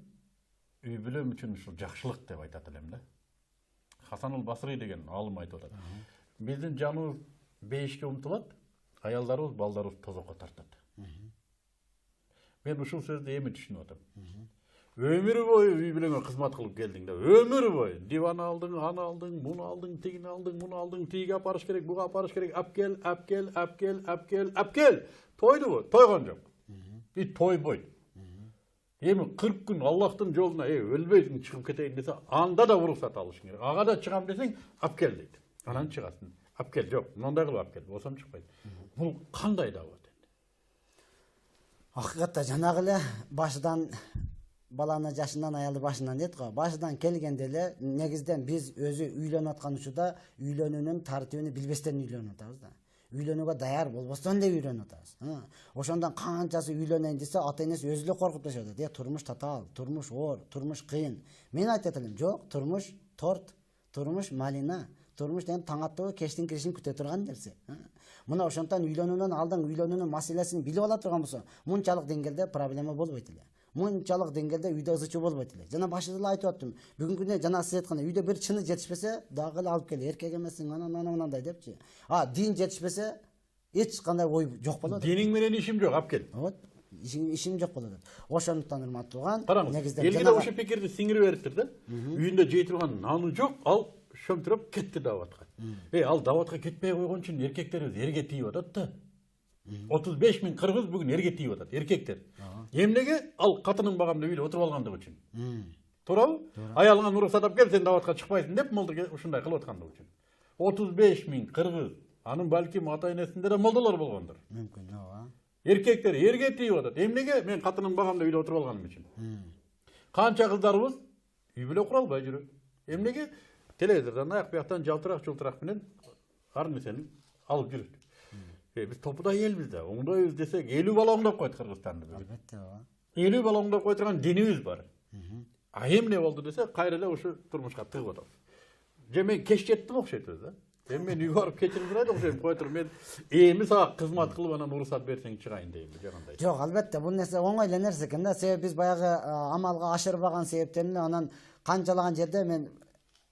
үй бүлөм үчүн ушул жакшылык деп айтат элем да. Хасанул Басри деген алым айтып атат. Биздин жаныбыз бейишке умтулат, аялдарыбыз, балдарыбыз тозокко тартат. Мен ушул сөздү эми түшүнүп атам. Өмүр бою үй бүлөңө кызмат кылып келдиң да. Өмүр бою диван алдың, аны алдың, муну алдың, тигини алдың, муну алдың, тиги апарыш керек, буга апарыш керек. Апкел. Тойдубу? Тойгон жок. И тойбойт. Эми 40 күн Аллахтын жолуна өлбөйсүң чыгып кетейин десе, анда да уруксат алышың керек. Ага да чыгам десең, апкел дейт. Анан чыгасың. Апкел жок, мындай кылып апкел, болсом чыкпайт. Бул кандай дават энди? Акыйкатта жанагы эле башынан баланы жашынан аялды башынан дейт го. Башынан келгенде эле негизден биз өзү үйлөнүп аткан учурда үйлөнүүнүн тартибин билбестен үйлөнүп атабыз да. Үйлөнүүгө даяр болбостон эле үйлөнүп атабыз. Ошондон канчасы үйлөнөйүн десе, ата энеси өзү эле коркуп жашап атат. Турмуш татаал, турмуш оор, турмуш кыйын. Мен айтып элем, жок, турмуш торт, турмуш малина, турмуш деген таң аттуу кештин киришин күтө турган нерсе. Мына ошондон үйлөнүүнүн алдын үйлөнүүнүн маселесин билип ала турган болсо, мунчалык деңгээлде проблема болбойт эле. Мунчалык деңгээлде үйдө ызы чуу болбойт эле. Жана башында эле айтып аттым. Бүгүнкү күндө жана сиз айткандай үйдө бир чыны жетишпесе, дагы эле алып кел. Эркек эмесиң, анандай депчи. Дин жетишпесе, эч кандай ой жок болот. Диниң менен ишим жок, алып кел. Вот, ишим жок болот. Ошондуктан урматтуулган, негизден элге ошо пикирди сиңирип бериптир да. Үйүндө жей турган наны жок, ал шөмтүрөп кетти даватка. Ал даватка кетпей койгон үчүн эркектерибиз эрге тийип атат да. 35 000 кыргыз бүгүн эрге тийип атат, эркектер. Эмнеге? Ал катынын багамда үйдө отуруп алгандыгы үчүн. Туурабы? Аялыңан уруксат алып кел, сен даватка чыкпайсың деп молдо ушундай кылып аткандыгы үчүн. 35 000 кыргыз, анын балким ата энесинде да молдолор болгондур. Мүмкүн, ооба. Эркектер эрге тийип атат. Эмнеге? Мен катынын багамда үйдө отуруп алганым үчүн. Канча кыздарыбыз үй бүлө кура албай жүрөт. Эмнеге? Телевизордон аяк бияктан жалтырак менен ар нерсени алып жүрөт. Биз топудай элбиз да, оңдойбуз десек 50 бала оңдоп койт Кыргызстанды. Албетте, ооба. 50 бала оңдоп кой турган динибиз бар. Эмне болду десе, кайра эле ушу турмушка тыгып атабыз. Же мен кеч жеттим окшойт өзү. Эми мен үйгө барып кечирип сурайт окшойм, кой туруп мен эми сага кызмат кылып анан уруксат берсең чыгайын дейм жагандай. Жок, албетте, бул нерсе оңой эле нерсе экен да. Себеби биз баягы амалга ашырбаган себептен эле анан канчалаган жерде мен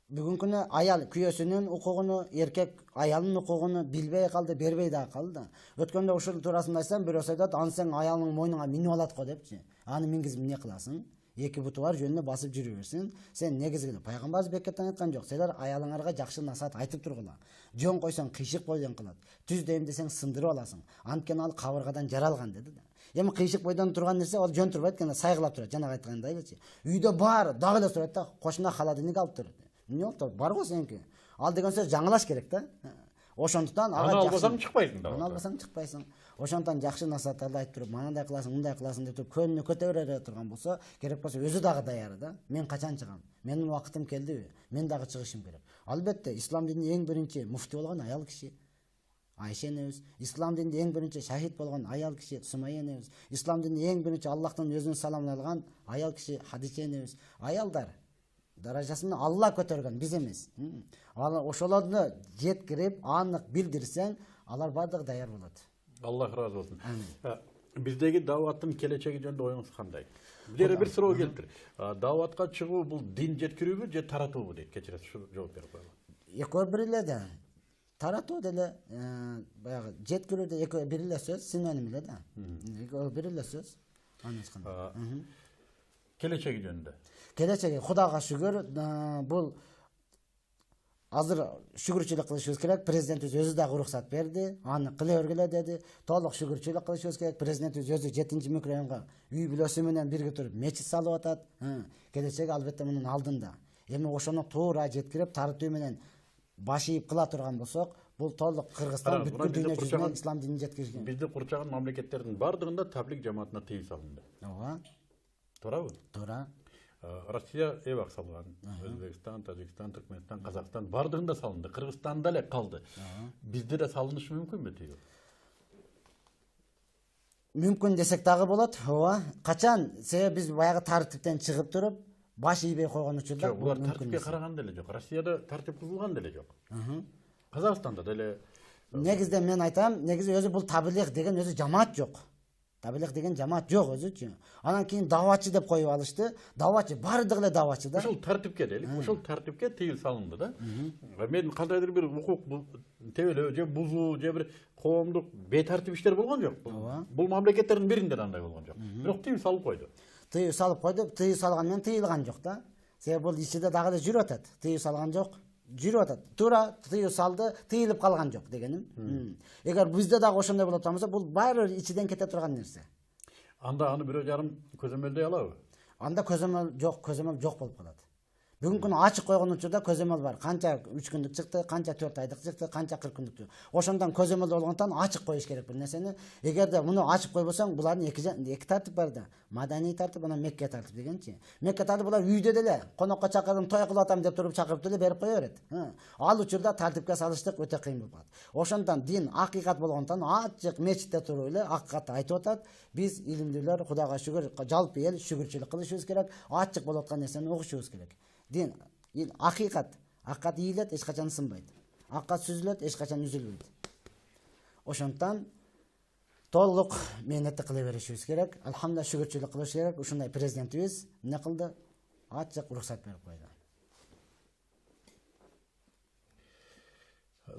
бүгүнкү күнү аял күйөөсүнүн укугуну, эркек аялынын укугуну билбей калды, бербей дагы калды. Өткөндө ушул туурасында айтсам, бирөөсү айтат, аны сен аялыңдын мойнуңа минип алат го депчи. Аны мингизип эмне кыласың? Эки буту бар жөнүнө басып жүрө берсин. Сен негизги пайгамбарыбыз бекеттен айткан жок. Силер аялыңарга жакшы насаат айтып тургула. Жөн койсоң кыйшык бойдон кылат. Түз дейм десең сындырып аласың. Анткени ал кабыргадан жаралган деди да. Эми кыйшык бойдон турган нерсе ал жөн турбайт экен, сайгылап турат. Жана айткандай элечи. Үйдө бар, дагы эле сурайт да, кошуна холодильник алып тур. Эмне болду? Бар го сеники. Ал деген сөз жаңылаш керек да. Ошондуктан ага жакшы. Аны албасаң чыкпайсың да. Аны албасаң чыкпайсың. Ошондуктан жакшы насааттарды айтып туруп, мындай кыласың, мындай кыласың деп туруп көңүлүнө көтөрө турган болсо, керек болсо өзү дагы даяр да. Мен качан чыгам? Менин убактым келдиби? Мен дагы чыгышым керек. Албетте, ислам дининин эң биринчи муфти болгон аял киши. Айша энебиз, ислам дининде эң биринчи шахид болгон аял киши Сумайя энебиз, ислам дининде эң биринчи Аллахтан өзүнүн саламын алган аял киши Хадича энебиз. Аялдар даражасын Алла көтөргөн, биз эмес. Ошолорду жеткирип, анык билдирсең, алар бардыгы даяр болот. Аллах разы болсын. Биздеги даваттын келечеги жөнүндө оюңуз кандай? Бир суроо келтир. Даватка чыгуу бул дин жеткирүүбү же таратуубу дейт. Кечиресиз, ушу жооп берип коелу. Экөө бир эле да. Таратуу деле баягы жеткирүү да экөө бир эле сөз, синоним эле да. Экөө бир эле сөз. Келечеги жөнүндө. Келечеги Кудайга шүгүр, бул азыр шүгүрчүлүк кылышыбыз керек. Президентибиз өзү дагы уруксат берди. Аны кыла бергиле деди. Толук шүгүрчүлүк кылышыбыз керек. Президентибиз өзү 7-ci микрорайонго үй бүлөсү менен бирге туруп мечит салып атат. Келечеги албетте мунун алдында. Эми ошону туура жеткирип, таратуу менен баш ийип кыла турган болсок, бул толук Кыргызстан бүткүл дүйнө жүзүнө ислам динин жеткирген. Бизди курчаган мамлекеттердин бардыгында таблик жамаатына тыюу салынды. Ооба. Туурабы? Туура. Россия эбак салган. Өзбекстан, Тажикстан, Түркмөнстан, Казакстан бардыгында салынды. Кыргызстанда эле калды. Бизде да салынышы мүмкүнбү тыюу? Мүмкүн десек дагы болот. Ооба. Качан себеби биз баягы тартиптен чыгып туруп, баш ийбей койгон учурда бул булар тартипке караган деле жок. Россияда тартип бузулган деле жок. Казакстанда деле негизде мен айтам, негизи өзү бул таблих деген өзү жамаат жок. Таблих деген жамаат жок өзүчү. Анан кийин даватчы деп коюп алышты. Даватчы бардыгы эле даватчы да. Ошол тартипке дейли, ошол тартипке тыюу салынды да. Мен кандайдыр бир укук тебелөө же бузуу же бир коомдук бейтартип иштер болгон жок. Бул мамлекеттердин биринде андай болгон жок. Бирок тыюу салып койду. Тыюу салып койду, тыюу салган менен тыйылган жок да. Себеби бул ичинде дагы да жүрүп атат. Тыюу салган жок. Жүрүп атат. Туура тыюу салды, тыйылып калган жок дегеним. Эгер бизде дагы ошондой болот болсо, бул баары ичиден кете турган нерсе. Анда аны бирөө жарым көзөмөлдөй алабы? Анда көзөмөл жок болуп калат. Бүгүнкү күнү ачык койгон учурда көзөмөл бар. Канча 3 күндүк чыкты, канча 4 айдык чыкты, канча 40 күндүк. Ошондон көзөмөл болгондон ачык коюш керек бир нерсени. Эгерде муну ачык койбосоң, булардын эки тартип бар да. Маданий тартип, анан Мекке тартип дегенчи. Мекке тартип булар үйдө деле конокко чакырдым, той кылып атам деп туруп чакырып деле берип кое берет. Ал учурда тартипке салыштык өтө кыйын болуп калат. Ошондон дин акыйкат болгондон ачык мечитте туруп эле акыйкатты айтып атат. Биз илимдүүлөр Кудайга шүгүр, жалпы эл шүгүрчүлүк кылышыбыз керек, ачык болуп аткан нерсени угушубуз керек. Дин акыйкат ийилет, эч качан сынбайт. Акыйкат сүзүлөт, эч качан үзүлбөйт. Ошондон толук мээнетти кыла беришибиз керек. Алхамдулилlah шүгүрчүлүк кылыш керек. Ушундай президентибиз эмне кылды? Ачык уруксат берип койду.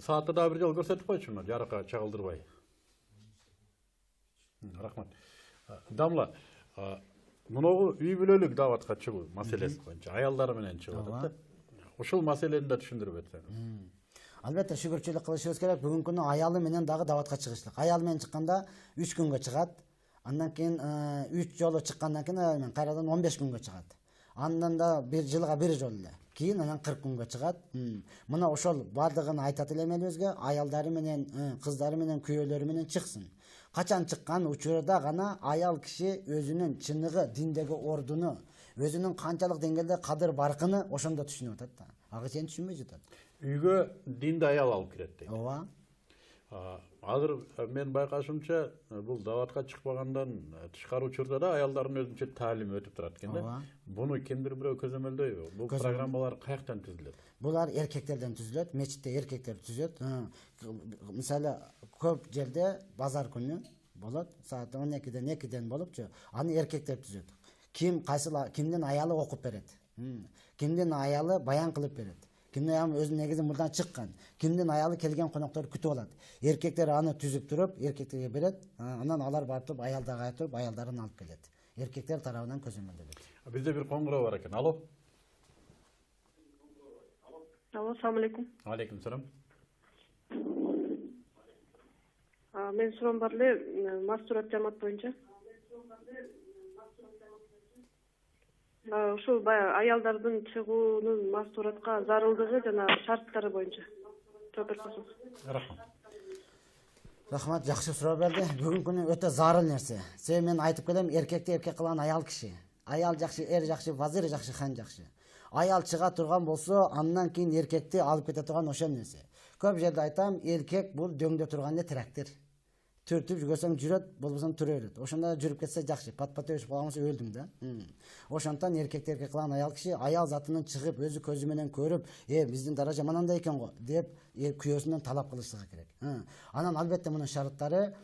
Саатты дагы бир жолу көрсөтүп койчу, жарыкка чагылдырбай. Рахмат. Дамла, муногу үй бүлөлүк даватка чыгуу маселеси боюнча аялдар менен чыгып атат да. Ошол маселени да түшүндүрүп өтсөңүз. Албетте шүгүрчүлүк кылышыбыз керек. Бүгүнкү күнү аялы менен дагы даватка чыгышлык. Аял менен чыкканда 3 күнгө чыгат. Андан кийин 3 жолу чыккандан кийин кайрадан 15 күнгө чыгат. Андан да бир жылга бир жолу эле. Кийин анан 40 күнгө чыгат. Мына ошол бардыгын айтат элем элибизге, аялдары менен, кыздары менен, күйөөлөрү менен чыксын. Качан чыккан учурда гана аял киши өзүнүн чыныгы, диндеги ордуну, өзүнүн канчалык деңгээлде кадыр баркыны ошондо түшүнүп атат да. Ага чейин түшүнбөй жатат. Үйгө динди аял алып кирет дейт. Ооба. Азыр мен байкашымча бул даватка чыкпагандан тышкары учурда да аялдардын өзүнчө таалим өтүп турат экен да. Буну кимдир бирөө көзөмөлдөйбү? Бул программалар каяктан түзүлөт? Булар эркектерден түзүлөт, мечитте эркектер түзөт. Мисалы көп жерде базар күнү болот, саат 12-ден 2-ден болупчу, аны эркектер түзөт. Кимдин аялы окуп берет. Кимдин аялы баян кылып берет. Кимдин аялы өзүнүн негизи мурдан чыккан. Кимдин аялы келген конокторду күтүп алат. Эркектер аны түзүп туруп, эркектерге берет. Анан алар барып туруп аялдарга айтып, аялдарын алып келет. Эркектер тарабынан көзөмөлдөлөт. Бизде бир коңгуроо бар экен. Алло. Алло, assalomu alaykum. Алейкум салам. Men суроом бар эле, мастурат жамаат боюнча. Ушул баягы аялдардын чыгуунун мастуратка зарылдыгы жана шарттары боюнча жооп берип койсоңуз. Рахмат, жакшы суроо берди. Бүгүнкү күнү өтө зарыл нерсе. Себеби мен айтып келем, эркекти эркек кылган аял киши. Аял жакшы, эр жакшы, вазир жакшы, хан жакшы. Аял чыга турган болсо, андан кийин эркекти алып кете турган ошол нерсе. Көп жерде айтам, эркек бул дөңдө турган эле трактор. Түртүп жүргөсөң жүрөт, болбосоң тура берет. Ошондо жүрүп кетсе жакшы. Пат-пат өшүп калганса өлдүң да. Ошондон эркекти эркек кылган аял киши аял затынын чыгып, өзү көзү менен көрүп, биздин даража манандай экен го деп күйөөсүнөн талап кылышлыгы керек. Анан албетте мунун шарттары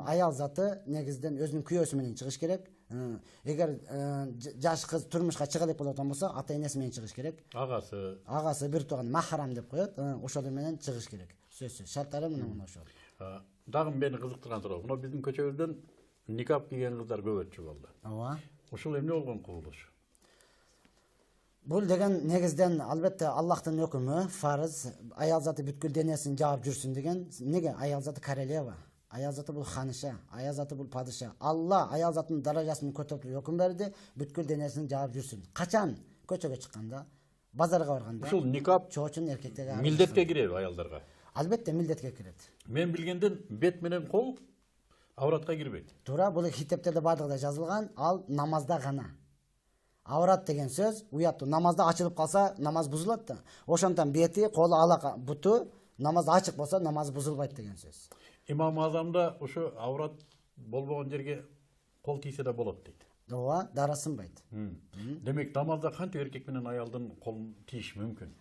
аял заты негизден өзүнүн күйөөсү менен чыгыш керек. Эгер жаш кыз турмушка чыга элек болот болсо, ата энеси менен чыгыш керек. Агасы бир тууган махрам деп коет. Ошол менен чыгыш керек. Сөзсүз шарттары мына ошол. Дагы мени кызыктырган суроо. Мына биздин көчөбүздөн никап кийген кыздар көп өтчү болду. Ооба. Ушул эмне болгон кубулуш? Бул деген негизден албетте Аллахтын өкүмү, фарыз, аял заты бүткүл денесин жаап жүрсүн деген. Неге аял заты королева? Аял заты бул ханыша, аял заты бул падыша. Алла аял затынын даражасын көтөрүп өкүм берди, бүткүл денесин жаап жүрсүн. Качан? Көчөгө чыкканда, базарга барганда. Ушул никап чоочун эркектерге милдетке киреби аялдарга? Албетте милдетке кирет. Мен билгенден бет менен кол авратка кирбейт. Туура, бул хитептерде бардыгында жазылган, ал намазда гана. Аврат деген сөз, уяттуу, намазда ачылып калса, намаз бузулат да. Ошондон бети, колу, алака, буту намазда ачык болсо, намаз бузулбайт деген сөз. Имам Азамда ушу аврат болбогон жерге кол тийсе да болот дейт. Ооба, дара сынбайт. Демек намазда кантип эркек менен аялдын колун тийиш мүмкүн?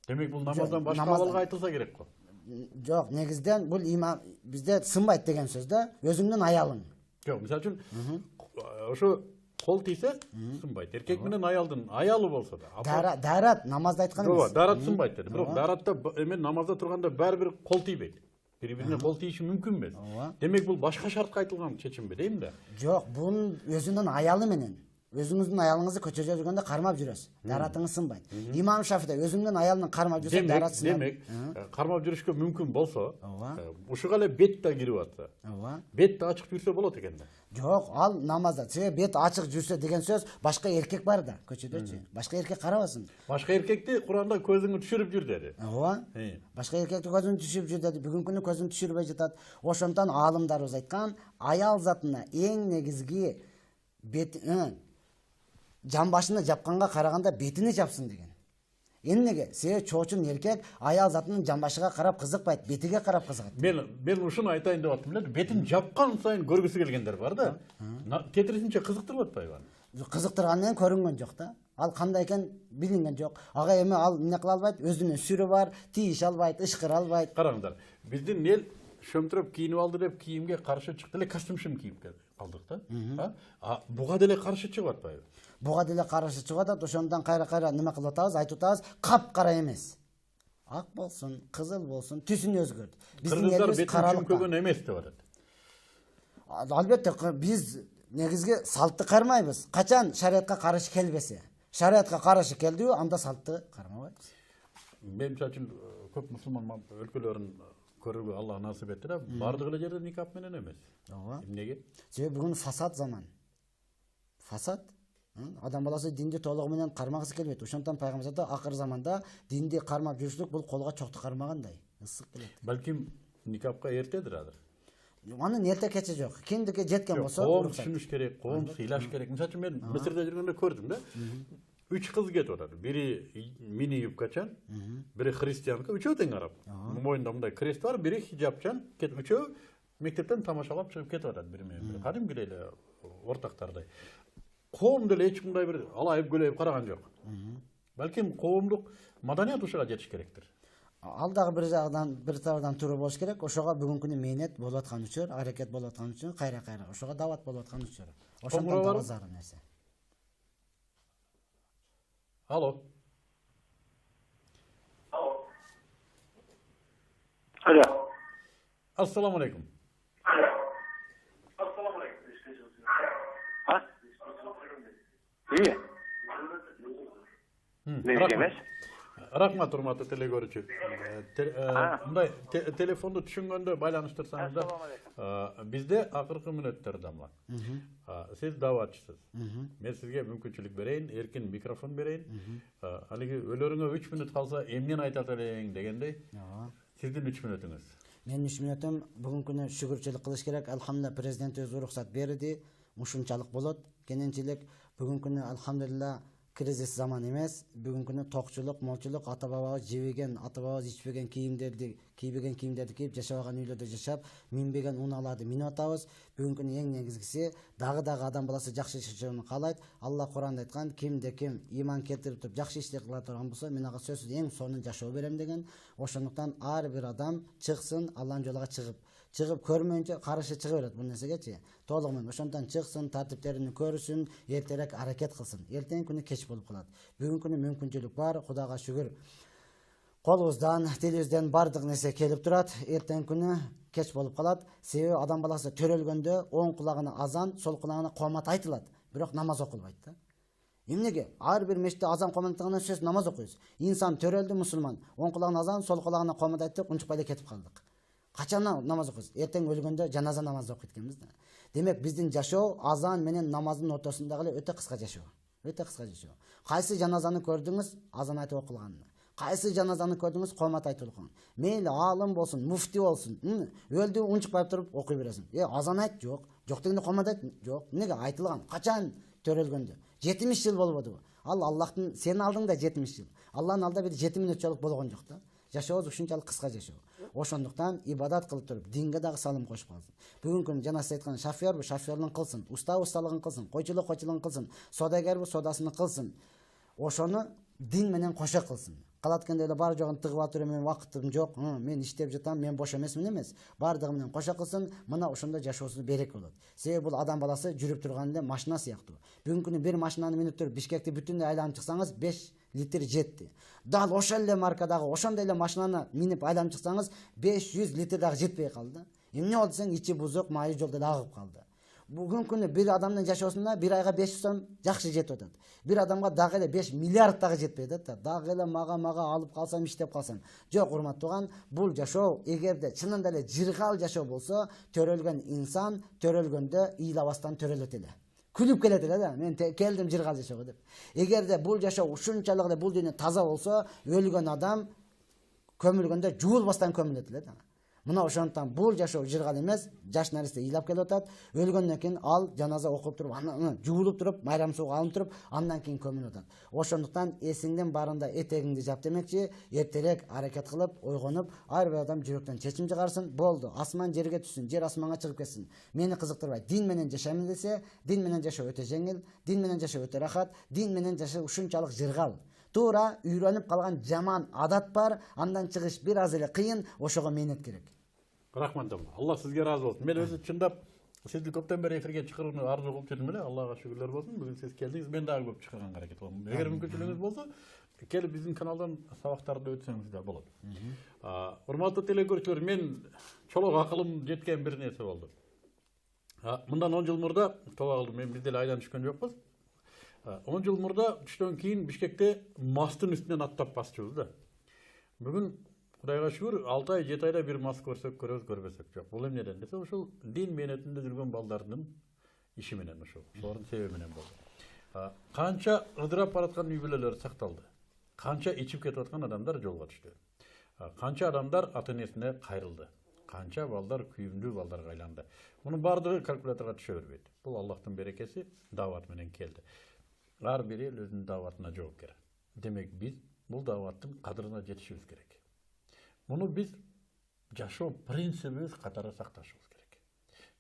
Демек бул намаздан башка абалга айтылса керек го. Жок, негизден бул имам бизде сынбайт деген сөз да, өзүңдүн аялың. Жок, мисалы үчүн ошо кол тийсе сынбайт. Эркек менен аялдын аялы болсо да. Дарат намазда айткан эмес. Ооба, дарат сынбайт деди. Бирок даратта эмен намазда турганда баары кол тийбейт. Бири-бирине кол тийиши мүмкүн эмес. Демек бул башка шартка айтылган чечимби дейм да? Жок, бул өзүнүн аялы менен. Өзүңүздүн аялыңызды көчөдө жүргөндө кармап жүрөсүз. Даратыңыз сынбайт. Имам Шафида өзүңдүн аялыңды кармап жүрсөң дарат сынбайт. Демек, кармап жүрүшкө мүмкүн болсо, ушуга эле бет да кирип атса. Бет да ачык жүрсө болот экен да. Жок, ал намазда. Бет ачык жүрсө деген сөз башка эркек бар да, көчөдөчү. Башка эркек карабасын. Башка эркекти Куранда көзүңү түшүрүп жүр деди. Ооба. Башка эркекти көзүн түшүрүп жүр деди. Бүгүнкү күнү көзүн түшүрбөй жатат. Ошондон аалымдарыбыз айткан, аял затына эң негизги бет жамбашына жапканга караганда бетини жапсын деген. Эмнеге? Себеби чоочун эркек аял затынын жамбашыга карап кызыкпайт, бетиге карап кызыгат. Мен ушуну айтайын деп аттым эле. Бетин жапкан сайын көргүсү келгендер бар да. Кетирисинче кызыктырып атпайбы аны? Кызыктыргандан көрүнгөн жок да. Ал кандай экен билинген жок. Ага эми ал эмне кыла албайт? Өзүнүн сүрү бар, тийише албайт, ышкыра албайт. Караңыздар. Биздин эл шөмтүрөп кийинип алды деп кийимге каршы чыкты эле, костюм кийип калдык да. Буга деле каршы чыгып атпайбы? Буга деле каршы чыгып атат, ошондон кайра неме кылып атабыз, айтып атабыз, кап-кара эмес. Ак болсун, кызыл болсун, түсүн өзгөрт. Биздин элибиз каралыккөн эмес деп атат. Албетте биз негизги салтты кармайбыз. Качан шариатка каршы келбесе. Шариатка каршы келдиби, анда салтты кармабайбыз. Мен мисалы үчүн көп мусулман өлкөлөрүн көрүүгө Алла насип этти да, бардык эле жерде никап менен эмес. Ооба. Эмнеге? Себеби бүгүн фасад заман. Фасад адам баласы динди толугу менен кармагысы келбейт. Ошондон пайгамбар акыр заманда динди кармап жүрүшлүк бул колго чокту кармагандай. Ысык келет. Балким никапка эртедир азыр. Анын эрте кечи жок. Кимдике жеткен болсо, коом түшүнүш керек, коом сыйлаш керек. Мисалы үчүн мен Мисирде жүргөндө көрдүм да. 3 кыз кетип атат. Бири мини юбкачан, бири христианка, үчөө тең араб. Моюнда мындай крест бар, бири хиджабчан, үчөө мектептен тамашалап чыгып кетип атат бири менен бири. Кадимки эле ортактардай. Коом деле эч кандай бир алайып көлөйүп караган жок. Балким коомдук маданият ушуга жетиш керектир. Ал дагы бир жагдан, бир тарабдан туура болуш керек. Ошого бүгүнкү күнү мээнет болуп аткан үчүн, аракет болуп аткан үчүн, кайра ошого дават болуп аткан үчүн. Ошондон да зарыл нерсе. Алло. Алло. Ассаламу алейкум. Рахмат, урматтуу телегөрүүчү. Мындай телефонду түшүнгөндө байланыштырсаңыз да, бизде акыркы мүнөттөр дамла. Сиз даватчысыз. Мен сизге мүмкүнчүлүк берейин, эркин микрофон берейин. Алиги өлөрүңө 3 мүнөт калса эмнени айтат элең дегендей. Сиздин 3 мүнөтүңүз. Менин 3 мүнөтүм бүгүнкү күнү шүгүрчүлүк кылыш керек. Алхамдулилlah президент өз уруксат берди. Ушунчалык болот. Кененчилик бүгүнкү күнү алхамдулилlah кризис заман эмес. Бүгүнкү күнү токчулук, молчулук, ата бабабыз жебеген, ата бабабыз ичпеген кийимдерди кийип, жашабаган үйлөрдө жашап, минбеген унааларды минип атабыз. Бүгүнкү күнү эң негизгиси дагы адам баласы жакшы жашоону каалайт. Алла Куранда айткан, кимде ким иман келтирип туруп жакшы иштер кыла турган болсо, мен ага сөзсүз эң сонун жашоо берем деген. Ошондуктан ар бир адам чыксын, Алланын жолуга чыгып көрмөйүнчө каршы чыга берет бул нерсегечи. Толук менен ошондон чыксын, тартиптерин көрсүн, эртерээк аракет кылсын. Эртең күнү кеч болуп калат. Бүгүнкү күнү мүмкүнчүлүк бар, Кудайга шүгүр. Колубуздан, тилибизден бардык нерсе келип турат. Эртең күнү кеч болуп калат. Себеби адам баласы төрөлгөндө оң кулагына азан, сол кулагына коомат айтылат, бирок намаз окулбайт да. Эмнеге? Ар бир мешитте азан коомат айткандан сөз намаз окуйбуз. Инсан төрөлдү мусулман, оң кулагына азан, сол кулагына коомат айтып, унчукпай эле кетип калдык. Качан намаз окуйбуз? Эртең өлгөндө жаназа намазы окуйт экенбиз да. Демек биздин жашоо азан менен намаздын ортосундагы эле өтө кыска жашоо. Өтө кыска жашоо. Кайсы жаназаны көрдүңүз? Азан айтып окулган. Кайсы жаназаны көрдүңүз? Коомат айтылган. Мейли алым болсун, муфти болсун, өлдү унчукпай туруп окуй бересиң. Азан айт, жок. Жок дегенде коомат айт, жок. Эмнеге айтылган? Качан төрөлгөндө? 70 жыл болбодубу? Ал Аллахтын сенин алдыңда 70 жыл. Алланын алдында бир 7 мүнөтчөлүк болгон жок да. Жашообуз ушунчалык кыска жашоо. Ошондуктан ибадат кылып туруп, динге дагы салым кошуп калсын. Бүгүнкү күнү жана сиз айткан шофёр шофёрлугун кылсын, уста усталыгын кылсын, койчулук койчулугун кылсын, содагер содасын кылсын. Ошону дин менен кошо кылсын. Калат экен эле бар жогун тыгып атыр, мен убактым жок, мен иштеп жатам, мен бош эмесмин эмес. Бардыгы менен кошо кылсын, мына ошондо жашоосу берек болот. Себеби бул адам баласы жүрүп турган эле машина сыяктуу. Бүгүнкү күнү бир машинаны минип туруп Бишкекти бүтүндөй айланып чыксаңыз 5 литр жетти. Дал ошол эле маркадагы, ошондой эле машинаны минип айланып чыксаңыз 500 литр дагы жетпей калды. Эмне болду десең, ичи бузук, майы жолдо эле агып калды. Бүгүнкү күнү бир адамдын жашоосунда бир айга 500 сом жакшы жетип атат. Бир адамга дагы эле 5 миллиард дагы жетпей атат. Дагы эле мага алып калсам, иштеп калсам. Жок, урматтууган, бул жашоо эгерде чынында эле жыргал жашоо болсо, төрөлгөн инсан төрөлгөндө ыйлабастан төрөлөт эле. Күлүп келет эле да, мен келдим жыргал жашоого деп. Эгерде бул жашоо ушунчалык эле бул дүйнө таза болсо, өлгөн адам көмүлгөндө жуулбастан көмүлөт эле да. Мына ошондуктан бул жашоо жыргал эмес, жаш наристе ыйлап келип атат. Өлгөндөн кийин ал жаназа окуп туруп, анан жуулуп туруп, майрам сууга алынып туруп, андан кийин көмүлүп атат. Ошондуктан эсиңдин барында этегиңди жап демекчи, эртерээк аракет кылып, ойгонуп, ар бир адам жүрөктөн чечим чыгарсын. Болду, асман жерге түссүн, жер асманга чыгып кетсин. Мени кызыктырбайт. Дин менен жашайм десе, дин менен жашоо өтө жеңил, дин менен жашоо өтө рахат, дин менен жашоо ушунчалык жыргал. Туура үйрөнүп калган жаман адат бар, андан чыгыш бир аз эле кыйын, ошого мээнет керек. Рахмат, Алла сизге разы болсын. Мен өзү чындап сизди көптөн бери эфирге чыгарууну арзу кылып жүрдүм эле. Аллага шүгүрлөр болсун. Бүгүн сиз келдиңиз, мен дагы көп чыгарганга аракет кылам. Эгер мүмкүнчүлүгүңүз болсо, келип биздин каналдан сабактарды өтсөңүз да болот. Урматтуу телекөрүүчүлөр, мен чолок акылым жеткен бир нерсе болду. Мындан 10 жыл мурда тоба кылдым, мен биз деле айдан түшкөн жокпуз. 10 жыл мурда түштөн кийин Бишкекте мастын үстүнөн аттап басчубуз да. Бүгүн Кудайга шүгүр 6 ай 7 айда бир мас көрсөк көрөбүз, көрбөсөк жок. Бул эмнеден десе, ушул дин мээнетинде жүргөн балдардын иши менен, ошолордун себеби менен болду. Канча ыдырап бараткан үй бүлөлөр сакталды. Канча ичип кетип аткан адамдар жолго түштү. Канча адамдар ата энесине кайрылды. Канча балдар күйүмдүү балдарга айланды. Мунун бардыгы калькуляторго түшө бербейт. Бул Аллахтын берекеси, даават менен келди. Ар бир эл өзүнүн дааватына жоопкер. Демек биз бул дааваттын кадырына жетишибиз керек. Муну биз жашоо принцибибиз катары сакташыбыз керек.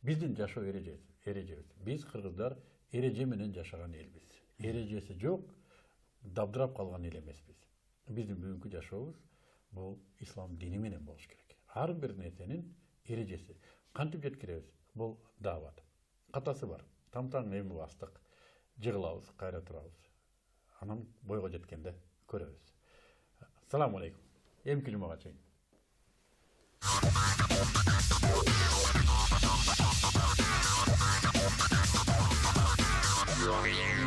Биздин жашоо эрежебиз. Биз кыргыздар эреже менен жашаган элбиз. Эрежеси жок, дабдырап калган эл эмеспиз. Биздин бүгүнкү жашообуз бул ислам дини менен болуш керек. Ар бир нерсенин эрежеси. Кантип жеткиребиз? Бул даават. Катасы бар. Тамтаң эми бастык. Жыгылабыз, кайра турабыз. Анан бойго жеткенде көрөбүз. Assalamu alaikum. Эмки жумага чейин. Yeah.